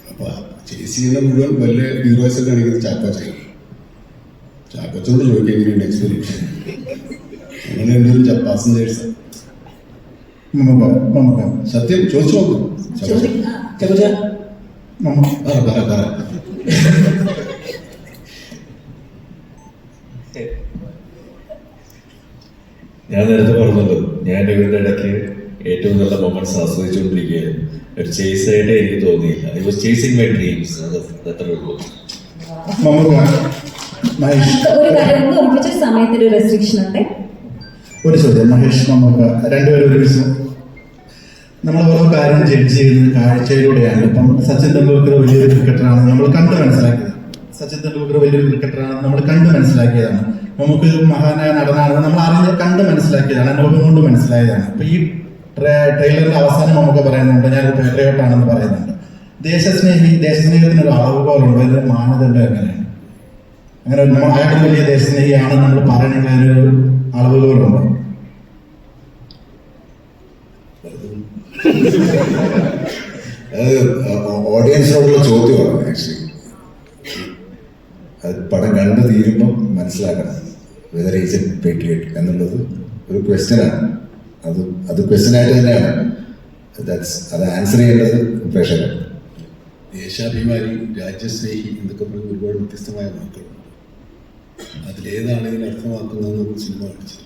അപ്പൊ ചേസ് ചെയ്യുന്ന മുഴുവൻ വലിയ ഹീറോസ് കാണിക്കുന്നത് ചാക്കോച്ചോട് ചോദിക്കുക എങ്ങനെയുണ്ട് എക്സ്പീരിയൻസ്. ഞങ്ങൾ രണ്ടുപേരും പാസഞ്ചേഴ്സ്. സത്യം ചോദിച്ചു നോക്കും. ഞാൻ നേരത്തെ പറഞ്ഞല്ലോ, ഞാൻ ഇവരുടെ ഇടയ്ക്ക് ഏറ്റവും നല്ല മൊമെന്റ്സ് ആസ്വദിച്ചുകൊണ്ടിരിക്കുകയായിരുന്നു. ഒരു ചേസ് ആയിട്ട് എനിക്ക് തോന്നിയില്ല. I was chasing my dreams. അത്രേ ഉള്ളൂ. ഒരു ചോദ്യം മഹേഷ്, നമുക്ക് രണ്ടുപേരും ഒരുമിച്ച് നമ്മൾ ഓരോ കാര്യം ജഡ്ജ് ചെയ്യുന്നത് കാഴ്ചയിലൂടെയാണ്. ഇപ്പം സച്ചിൻ തെണ്ടുൽക്കർ വലിയൊരു ക്രിക്കറ്ററാണ് നമ്മൾ കണ്ടു മനസ്സിലാക്കിയത്. നമുക്ക് മഹാനായ നടനാണെന്ന് നമ്മൾ കണ്ട് മനസ്സിലാക്കിയതാണ്, അനുഭവം കൊണ്ട് മനസ്സിലായതാണ്. ഇപ്പൊ ഈ ട്രെയിലറിന്റെ അവസാനം നമുക്ക് പറയുന്നുണ്ട് ഞാനൊരു പേട്രിയോട്ടാണെന്ന് പറയുന്നുണ്ട്. ദേശസ്നേഹത്തിനൊരു അളവുകോലുണ്ട്, അതിന്റെ മാനദണ്ഡം എങ്ങനെയാണ്? അങ്ങനെ അയാൾ വലിയ ദേശസ്നേഹിയാണെന്ന് നമ്മൾ പറയണമെങ്കിൽ അതിനൊരു അളവുകോലുണ്ട്. അത് ഓഡിയൻസിനോടുള്ള ചോദ്യമാണ്. ആക്ച്വലി അത് പടം കണ്ടു തീരുമ്പം മനസ്സിലാക്കണം വെദർ ഈസ് എ പേട്രിയറ്റ് എന്നുള്ളത് ഒരു ക്വസ്റ്റ്യനാണ്. അത് ക്വസ്റ്റ്യനായിട്ട് തന്നെയാണ്. അത് ആൻസർ ചെയ്യേണ്ടത് പ്രേക്ഷകർ. ദേശാഭിമാനി, രാജ്യസ്നേഹി എന്നൊക്കെ പറഞ്ഞ് ഒരുപാട് വ്യത്യസ്തമായ വാക്കുകളുണ്ട്. അതിലേതാണ് ഇതിന് അർത്ഥമാക്കുന്നതെന്ന് സിനിമ കാണിച്ചത്.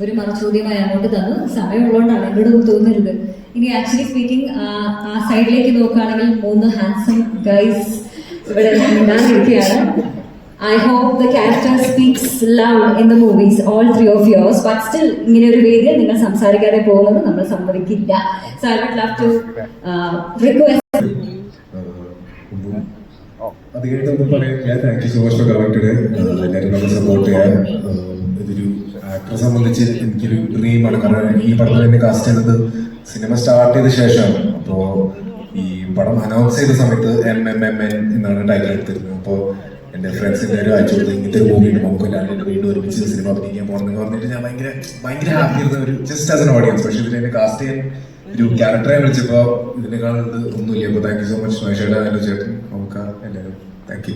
ഒരു മറുചോദ്യമായി അങ്ങോട്ട് തന്നു. സമയമുള്ളതുകൊണ്ടാണ് എന്നോട് തോന്നരുത്. ഇനി ആക്ച്വലി സ്പീക്കിംഗ് ആ സൈഡിലേക്ക് നോക്കുകയാണെങ്കിൽ 3 ഹാൻസം ഗൈസ് ഇവിടെ ഇരിക്കുകയാണ്. I hope the character speaks loud in the movies, all 3 of yours, but still ഇങ്ങനെ ഒരു വേദിയിൽ നിങ്ങൾ സംസാരിക്കാതെ പോകുന്നത് നമ്മൾ സമ്മതിക്കില്ല. So I would love to request. അധികമായിട്ടൊന്നും പറയാനില്ല. Thank you so much for coming today. എല്ലാവരും നമ്മൾ സപ്പോർട്ട് ചെയ്യാൻ. ഇതൊരു ആക്ടറെ സംബന്ധിച്ച് എനിക്കൊരു ഡ്രീമാണ്. കാരണം ഈ പടത്തിൽ എന്നെ കാസ്റ്റ് ചെയ്തത് സിനിമ സ്റ്റാർട്ട് ചെയ്ത ശേഷമാണ്. അപ്പോൾ ഈ പടം അനൗൺസ് ചെയ്ത സമയത്ത് MMMN എന്നാണ് ടൈറ്റിൽ എടുത്തിരുന്നത്. അപ്പോൾ എൻ്റെ ഫ്രണ്ട്സിൻ്റെ ഒരു അയച്ചു കൊടുത്ത് ഇങ്ങനത്തെ ഒരു മൂവി ഉണ്ട്, നമുക്ക് എല്ലാവരും വീണ്ടും ഒരുമിച്ച് സിനിമ അഭിനയിക്കാൻ പോകണമെന്ന് പറഞ്ഞിട്ട് ഞാൻ ഭയങ്കര ഹാപ്പി ആയിരുന്നു. ഒരു ജസ്റ്റ് ആസ് എൻ ഓഡിയൻസ്. പക്ഷേ ഇതിൽ എന്നെ കാസ്റ്റ് ചെയ്യാൻ ഒരു ക്യാരക്ടറെ വിളിച്ചപ്പോൾ ഇതിനേക്കാൾ ഒന്നുമില്ല. അപ്പോൾ താങ്ക് യു സോ മച്ച് മഹേഷേട്ടാ, എൻ്റെ ചേട്ടൻ, നമുക്ക് എല്ലാവരും താങ്ക് യു.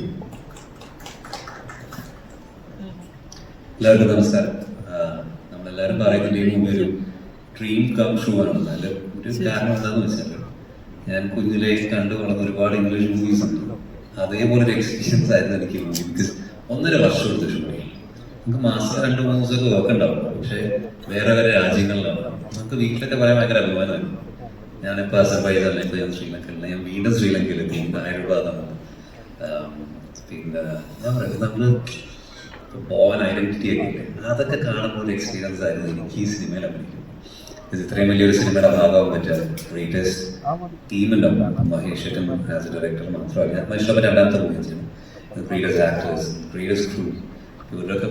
എല്ലാവർക്കും നമസ്കാരം. നമ്മളെല്ലാവരും പറയുന്നുണ്ട് ഈ മൂവി ഒരു ഡ്രീം കം ഷൂ ആണെന്ന്. അതിൽ ഒരു കാരണം എന്താണെന്ന് വെച്ചാൽ ഞാൻ കുഞ്ഞിലെ കണ്ടു വളർന്ന ഒരുപാട് ഇംഗ്ലീഷ് മൂവീസ് ഉണ്ട്. അതേപോലെ ഒരു എക്സ്പീരിയൻസ് ആയിരുന്നു എനിക്ക് മൂവി. ബിക്കോസ് 1.5 വർഷം എടുത്ത് ഷൂട്ട് ചെയ്യും. നമുക്ക് മാസം 2-3 ദിവസമൊക്കെ വർക്ക് ഉണ്ടാവും. പക്ഷേ വേറെ രാജ്യങ്ങളിലാണ്. നമുക്ക് വീട്ടിലൊക്കെ പറയാൻ ഭയങ്കര അഭിമാനമായിരുന്നു. ഞാനിപ്പോൾ അസർബൈജാനിൽ, ഇപ്പോൾ ഞാൻ ശ്രീലങ്കയിൽ, ഞാൻ വീണ്ടും ശ്രീലങ്കയിലെത്തി, ഹൈദരാബാദാണ്. പിന്നെ ഞാൻ പറയുന്നത് നമ്മൾ ബോവൻ ഐഡന്റിറ്റി ഒക്കെ ഇല്ലേ, അതൊക്കെ കാണുന്ന ഒരു എക്സ്പീരിയൻസ് ആയിരുന്നു എനിക്ക് ഈ സിനിമയിൽ അഭിനയിക്കും. ഇത് ഇത്രയും വലിയൊരു സിനിമയുടെ ഭാഗമാകാൻ പറ്റുക ഗ്രേറ്റസ്റ്റ് ടീമുണ്ടാവും. മഹേഷ് ആസ് എ ഡയറക്ടർ മാത്രമല്ല, മനുഷ്യരുടെ 2ാമത്തെ മൂവി ചെയ്യുന്നു. ഗ്രേറ്റസ്റ്റ് ആക്ടേഴ്സ്, ഗ്രേറ്റസ്റ്റ് ക്രൂ, ഇവരുടെയൊക്കെ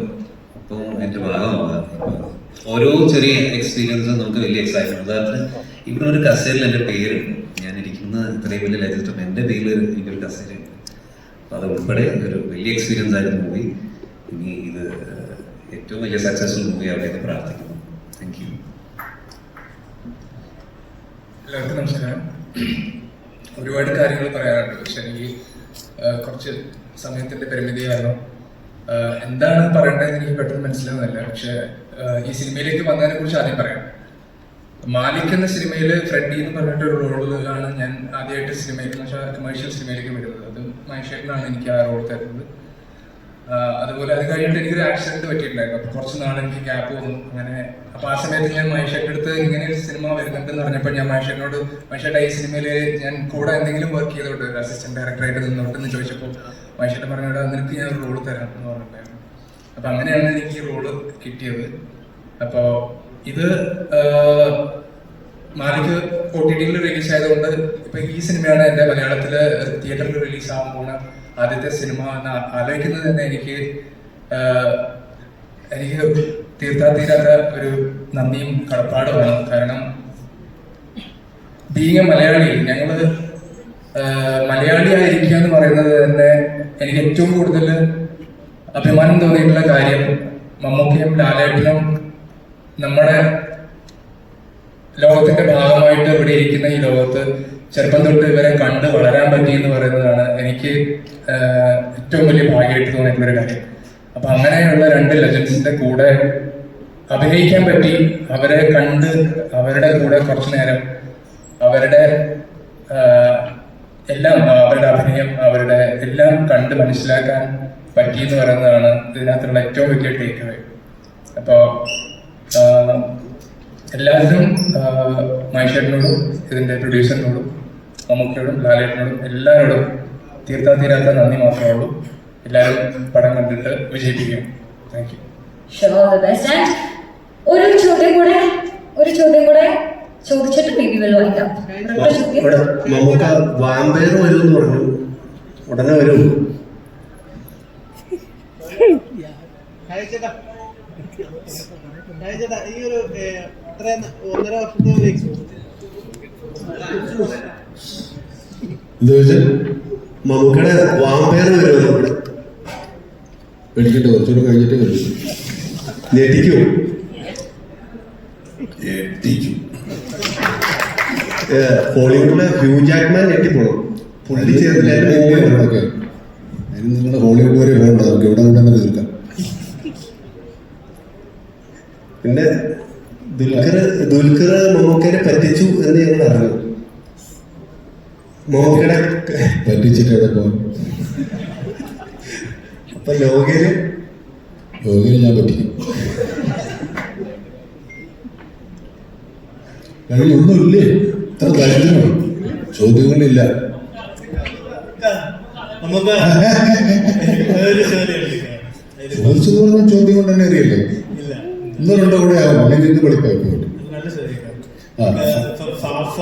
ഇപ്പോൾ എൻ്റെ ഭാഗമാകാം. ഓരോ ചെറിയ എക്സ്പീരിയൻസും നമുക്ക് വലിയ എക്സൈറ്റ്മെന്റ്. ഉദാഹരണത്തിന് ഇവിടെ ഒരു കസേരയിൽ എൻ്റെ പേരുണ്ട്. ഞാൻ ഇരിക്കുന്ന ഇത്രയും വലിയ ലെജൻഡും എൻ്റെ പേരിൽ എനിക്കൊരു കസേരയുണ്ട്. അപ്പോൾ അത് ഉൾപ്പെടെ ഒരു വലിയ എക്സ്പീരിയൻസ് ആയിരുന്നു മൂവി. ഇനി ഇത് ഏറ്റവും വലിയ സക്സസ്ഫുൾ മൂവി ആവുമെന്ന് പ്രാർത്ഥിക്കുന്നു. Thank you. എല്ലാവർക്കും നമസ്കാരം. ഒരുപാട് കാര്യങ്ങൾ പറയാനുണ്ട്, പക്ഷെ എനിക്ക് കുറച്ച് സമയത്തിൻ്റെ പരിമിതി കാരണം എന്താണ് പറയേണ്ടതെന്ന് എനിക്ക് പെട്ടെന്ന് മനസ്സിലാവുന്നില്ല. പക്ഷെ ഈ സിനിമയിലേക്ക് വന്നതിനെ കുറിച്ച് ആദ്യം പറയാം. മാലിക് എന്ന സിനിമയിൽ ഫ്രെഡി എന്ന് പറഞ്ഞിട്ടൊരു റോളിലാണ് ഞാൻ ആദ്യമായിട്ട് സിനിമയിൽ കമേഴ്ഷ്യൽ സിനിമയിലേക്ക് വരുന്നത്. അത് മഹേഷേട്ടനാണ് എനിക്ക് ആ റോൾ തരുന്നത്. അതുപോലെ അത് കഴിഞ്ഞിട്ട് എനിക്കൊരു ആക്സിഡന്റ് പറ്റിയിട്ടുണ്ടായിരുന്നു. അപ്പോൾ കുറച്ച് നാൾ എനിക്ക് ഗ്യാപ്പ് വന്നു. അങ്ങനെ അപ്പോൾ ആ സമയത്ത് ഞാൻ മഹേഷേട്ടൻ്റെ അടുത്ത് ഇങ്ങനെ ഒരു സിനിമ വരുന്നുണ്ടെന്ന് പറഞ്ഞപ്പോൾ ഞാൻ മഹേഷേട്ടനോട്, മഹേഷേട്ടാ ഈ സിനിമയിൽ ഞാൻ കൂടെ എന്തെങ്കിലും വർക്ക് ചെയ്തോട്ട് ഒരു അസിസ്റ്റന്റ് ഡയറക്ടറായിട്ട് നിന്നോട്ടെന്ന് ചോദിച്ചപ്പോൾ മഹേഷേട്ടൻ പറഞ്ഞോട് നിനക്ക് ഞാൻ ഒരു റോള് തരാം എന്ന് പറഞ്ഞിട്ടുണ്ടായിരുന്നു. അപ്പോൾ അങ്ങനെയാണ് എനിക്ക് ഈ റോള് കിട്ടിയത്. അപ്പോൾ ഇത് മാലിക് OTT റിലീസ് ആയതുകൊണ്ട് ഇപ്പൊ ഈ സിനിമയാണ് എൻ്റെ മലയാളത്തില് തിയേറ്ററിൽ റിലീസ് ആവാൻ പോകുന്ന ആദ്യത്തെ സിനിമ എന്ന് ആലോചിക്കുന്നത് തന്നെ എനിക്ക് തീർത്താത്തീരാത്ത ഒരു നന്ദിയും കടപ്പാടുമാണ്. കാരണം ബീങ് എ മലയാളി, ഞങ്ങള് മലയാളിയായിരിക്കുക എന്ന് പറയുന്നത് തന്നെ എനിക്ക് ഏറ്റവും കൂടുതൽ അഭിമാനം തോന്നിയിട്ടുള്ള കാര്യം മമ്മൂക്കയും ലാലേട്ടനും നമ്മുടെ ലോകത്തിന്റെ ഭാഗമായിട്ട് ഇവിടെ ഇരിക്കുന്ന ഈ ലോകത്ത് ചെറുപ്പം തൊട്ട് ഇവരെ കണ്ട് വളരാൻ പറ്റി എന്ന് പറയുന്നതാണ് എനിക്ക് ഏറ്റവും വലിയ ഭാഗ്യമായിട്ട് തോന്നിയിട്ടുള്ള ഒരു കാര്യം. അപ്പൊ അങ്ങനെയുള്ള 2 ലെജൻസിന്റെ കൂടെ അഭിനയിക്കാൻ പറ്റി, അവരെ കണ്ട് അവരുടെ കൂടെ കുറച്ചു നേരം അവരുടെ എല്ലാം, അവരുടെ അഭിനയം, അവരുടെ എല്ലാം കണ്ട് മനസ്സിലാക്കാൻ പറ്റി എന്ന് പറയുന്നതാണ് ഇതിനകത്തുള്ള ഏറ്റവും വലിയ ടേക്ക് അവേ. അപ്പോൾ എല്ലാവരും മഹേഷേട്ടനോടും ഇതിൻ്റെ പ്രൊഡ്യൂസറിനോടും മമ്മൂക്കയോടും ലാലേട്ടനോടും എല്ലാവരോടും തീർത്താത്തീരാത്ത നന്ദി മാത്രമേ ഉള്ളൂ. എല്ലാവരും പടം കണ്ടിട്ട് വിജയിപ്പിക്കും. Thank you. ഒരു ചോദ്യം കൂടെ ചോദിച്ചിട്ട് മമ്മൂക്ക വാമ്പയർ വരുമെന്ന് പറഞ്ഞു, ഉടനെ വരും. ഈ ഒരു 1.5 വർഷത്തെ മമ്മൂക്കയുടെ വാമ്പയർ വരുമെന്ന് പേടിക്കട്ടെ, കുറച്ചുകൂടെ കഴിഞ്ഞിട്ട് വരും. ഞെട്ടിക്കൂ. ഹോളിവുഡിലെ ഹ്യൂ ജാക്ക്മാൻ ഞെട്ടിപ്പോണം. പുള്ളി ചേർന്നില്ല. അതിന് നിങ്ങളുടെ ഹോളിവുഡ് വരെ പോകണ്ട, നമുക്ക് എവിടെ തന്നെ തീർക്കാം. പിന്നെ ദുൽഖർ മമ്മൂക്കനെ പറ്റിച്ചു എന്ന് ഞങ്ങൾ അറിഞ്ഞു. മമ്മൂക്കയുടെ പറ്റിച്ചിട്ട് എവിടെ പോകും? അപ്പൊ ലോകയില് ഞാൻ പറ്റിക്കും. കഴിഞ്ഞ ഒന്നുമില്ലേ? ഇത്ര ദരിദ്രമാണ്, ചോദ്യങ്ങളില്ല. നമുക്ക് ഒരു ചോദ്യമുണ്ട്. ചോദിച്ചത് പറഞ്ഞാൽ ചോദ്യം കൊണ്ട് തന്നെ അറിയില്ലേ? ഇല്ല, ഇന്നോ രണ്ടോ കൂടെ ആവും, അല്ലെങ്കിൽ ഇത് വെളിപ്പാക്കി. നല്ല ചോദ്യം. ഫാഫ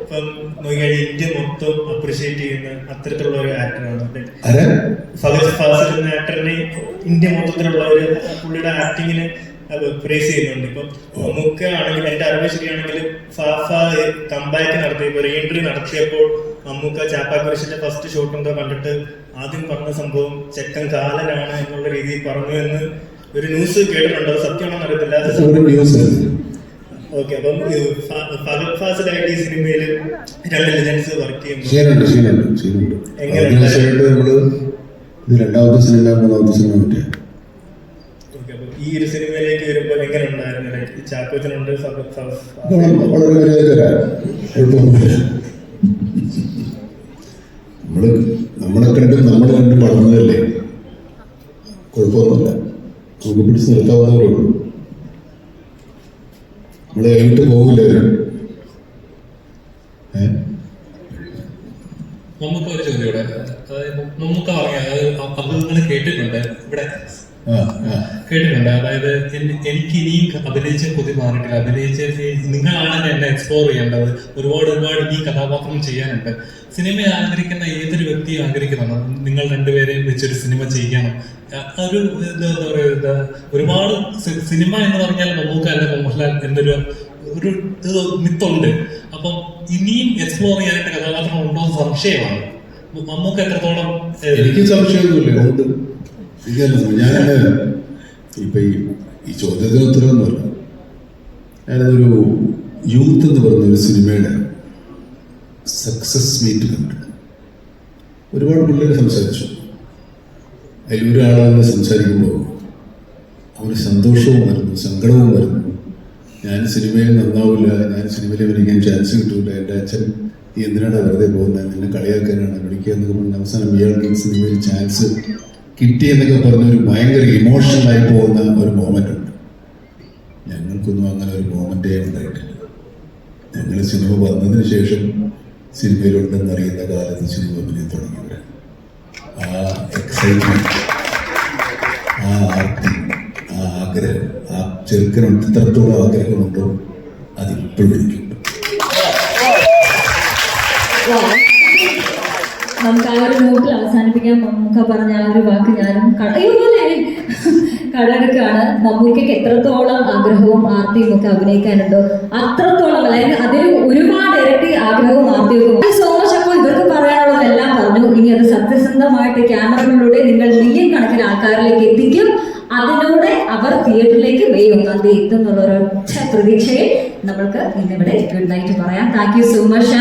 ഇപ്പം നോക്കിയാൽ ഇന്ത്യ മൊത്തം അപ്രീഷിയേറ്റ് ചെയ്യുന്ന അത്തരത്തിലുള്ള ഒരു ആക്ടറാണ് ഫഹദ് ഫാസിൽ എന്ന ആക്ടറിനെ ഇന്ത്യ മൊത്തത്തിലുള്ള ഒരു പുള്ളിയുടെ ആക്ടിങ്ങിന് പ്രേസ് ചെയ്യുന്നുണ്ട്. ഇപ്പം നമുക്ക് ആണെങ്കിൽ എന്റെ അറിവ് ശരിയാണെങ്കിൽ ഫാഫ കംബാക്ക് നടത്തിയപ്പോൾ റീ എൻട്രി നടത്തിയപ്പോൾ മമ്മൂക്ക ചാപ്പാക്കുരിശിന്റെ ഫസ്റ്റ് ഷോട്ട് എന്തോ കണ്ടിട്ട് ആദ്യം പറഞ്ഞ സംഭവം ചെക്കൻ കാലനാണ് എന്നുള്ള രീതിയിൽ പറഞ്ഞു എന്ന് ഒരു ന്യൂസ് കേട്ടിട്ടുണ്ട്. അത് സത്യമാണെന്ന് അറിയത്തില്ല. ഓക്കെ, അപ്പം ഫഹദ് ഫാസിലായിട്ട് ഈ സിനിമയിൽ 2 ലെജൻസ് വർക്ക് ചെയ്യുന്നുണ്ട്. നമ്മള് ഇത് രണ്ടാമത്തെ സിനിമ, മൂന്നാമത്തെ സിനിമ പറ്റിയ ഈ ഒരു സിനിമയിലേക്ക് വരുമ്പോൾ എങ്ങനെ ഉണ്ടായിരുന്നു? ചാക്കോച്ചനുണ്ട്, വളരെ നമ്മളെ കണ്ടും നമ്മൾ കണ്ടും വളർന്നതല്ലേ, കുഴപ്പമൊന്നുമില്ല. നമുക്ക് പിടിച്ച് നിർത്താവുന്നവരേ ഉള്ളൂ. നമ്മളെ കഴിഞ്ഞിട്ട് പോകില്ല അവരും. നമുക്ക് ഒരു ചോദ്യം ഇവിടെ, അതായത് നമുക്ക് അറിയാം, അഭിമുഖങ്ങൾ കേട്ടിട്ടുണ്ട് ഇവിടെ, കേട്ടിട്ടുണ്ട്. അതായത് എനിക്ക് ഇനിയും അഭിനയിച്ച കൊതി മാറിയിട്ടില്ല. നിങ്ങളാണ് എന്നെ എക്സ്പ്ലോർ ചെയ്യേണ്ടത്. ഒരുപാട് ഇനി കഥാപാത്രം ചെയ്യാനുണ്ട്. സിനിമ ആഗ്രഹിക്കുന്ന ഏതൊരു വ്യക്തിയും ആഗ്രഹിക്കുന്നതാണ് നിങ്ങൾ രണ്ടുപേരെയും വെച്ചൊരു സിനിമ ചെയ്യണം. ഒരു എന്താ പറയുക, ഒരുപാട് സിനിമ എന്ന് പറഞ്ഞാൽ മമ്മൂക്ക അല്ല മോഹൻലാൽ എന്നൊരു മിത്തുണ്ട്. അപ്പം ഇനിയും എക്സ്പ്ലോർ ചെയ്യാനായിട്ട് കഥാപാത്രം ഉണ്ടോ എന്ന് സംശയമാണ്. മമ്മൂക്ക എത്രത്തോളം? എനിക്ക് സംശയമൊന്നുമില്ല, ഉണ്ട്. ഞാൻ ഇപ്പൊ ഈ ചോദ്യത്തിന് ഉത്തരവൊന്നുമല്ല. ഞാനതൊരു യൂത്ത് എന്ന് പറഞ്ഞ ഒരു സിനിമയുടെ സക്സസ് മീറ്റ് കണ്ടു. ഒരുപാട് പിള്ളേർ സംസാരിച്ചു. അതിലൊരാളെ സംസാരിക്കുമ്പോൾ അവന് സന്തോഷവും വരുന്നു, സങ്കടവും വരുന്നു. ഞാൻ സിനിമയിൽ നന്നാവില്ല, ഞാൻ സിനിമയിൽ അഭിനയിക്കാൻ ചാൻസ് കിട്ടൂല, എൻ്റെ അച്ഛൻ നീ എന്തിനാണ് വെറുതെ പോകുന്നത്, നിന്നെ കളിയാക്കാനാണ് വിളിക്കുക എന്നൊക്കെ പറഞ്ഞ് അവസാനം ഇയാൾക്ക് ഈ സിനിമയിൽ ചാൻസ് കിട്ടി എന്നൊക്കെ പറഞ്ഞൊരു ഭയങ്കര ഇമോഷണലായി പോകുന്ന ഒരു മോമെൻ്റ് ഉണ്ട്. ഞങ്ങൾക്കൊന്നും അങ്ങനെ ഒരു മോമെൻ്റേ ഉണ്ടായിട്ടില്ല. ഞങ്ങൾ സിനിമ വന്നതിന് ശേഷം സിനിമയിലുണ്ടെന്നറിയുന്ന കാലത്ത് സിനിമ അഭിനയം തുടങ്ങിയവരാണ്. ആ എക്സൈറ്റ്മെന്റ്, ആ ആർത്തി, ആ ആഗ്രഹം, ആ ചെറുക്കനുണ്ട് ഇത്രത്തോളം ആഗ്രഹമുണ്ടോ അതിപ്പോഴും എനിക്കുണ്ട്. നമുക്ക് ആ ഒരു നോട്ടിൽ അവസാനിപ്പിക്കാൻ മമ്മൂക്ക പറഞ്ഞ ആ ഒരു വാക്ക് ഞാനും കടമെടുക്കുകയാണ്. മമ്മൂക്കയ്ക്ക് എത്രത്തോളം ആഗ്രഹവും ആർത്തിയും ഒക്കെ അഭിനയിക്കാനുണ്ടോ അത്രത്തോളം, അല്ലെങ്കിൽ അതിൽ ഒരുപാട് ഇരട്ടി ആഗ്രഹവും ആർത്തിയും. So much. അപ്പോൾ ഇവർക്ക് പറയാനുള്ളതെല്ലാം പറഞ്ഞു. ഇനി അത് സത്യസന്ധമായിട്ട് ക്യാമറകളിലൂടെ നിങ്ങൾ മില്യൺ കണക്കിന് ആൾക്കാരിലേക്ക് എത്തിക്കും. അതിലൂടെ അവർ തിയേറ്ററിലേക്ക് വേഗം അത് എത്തുന്നുള്ള ഒരൊറ്റ പ്രതീക്ഷയിൽ നമ്മൾക്ക് ഇന്നിവിടെ ഗുഡ് നൈറ്റ് പറയാം. Thank you so much.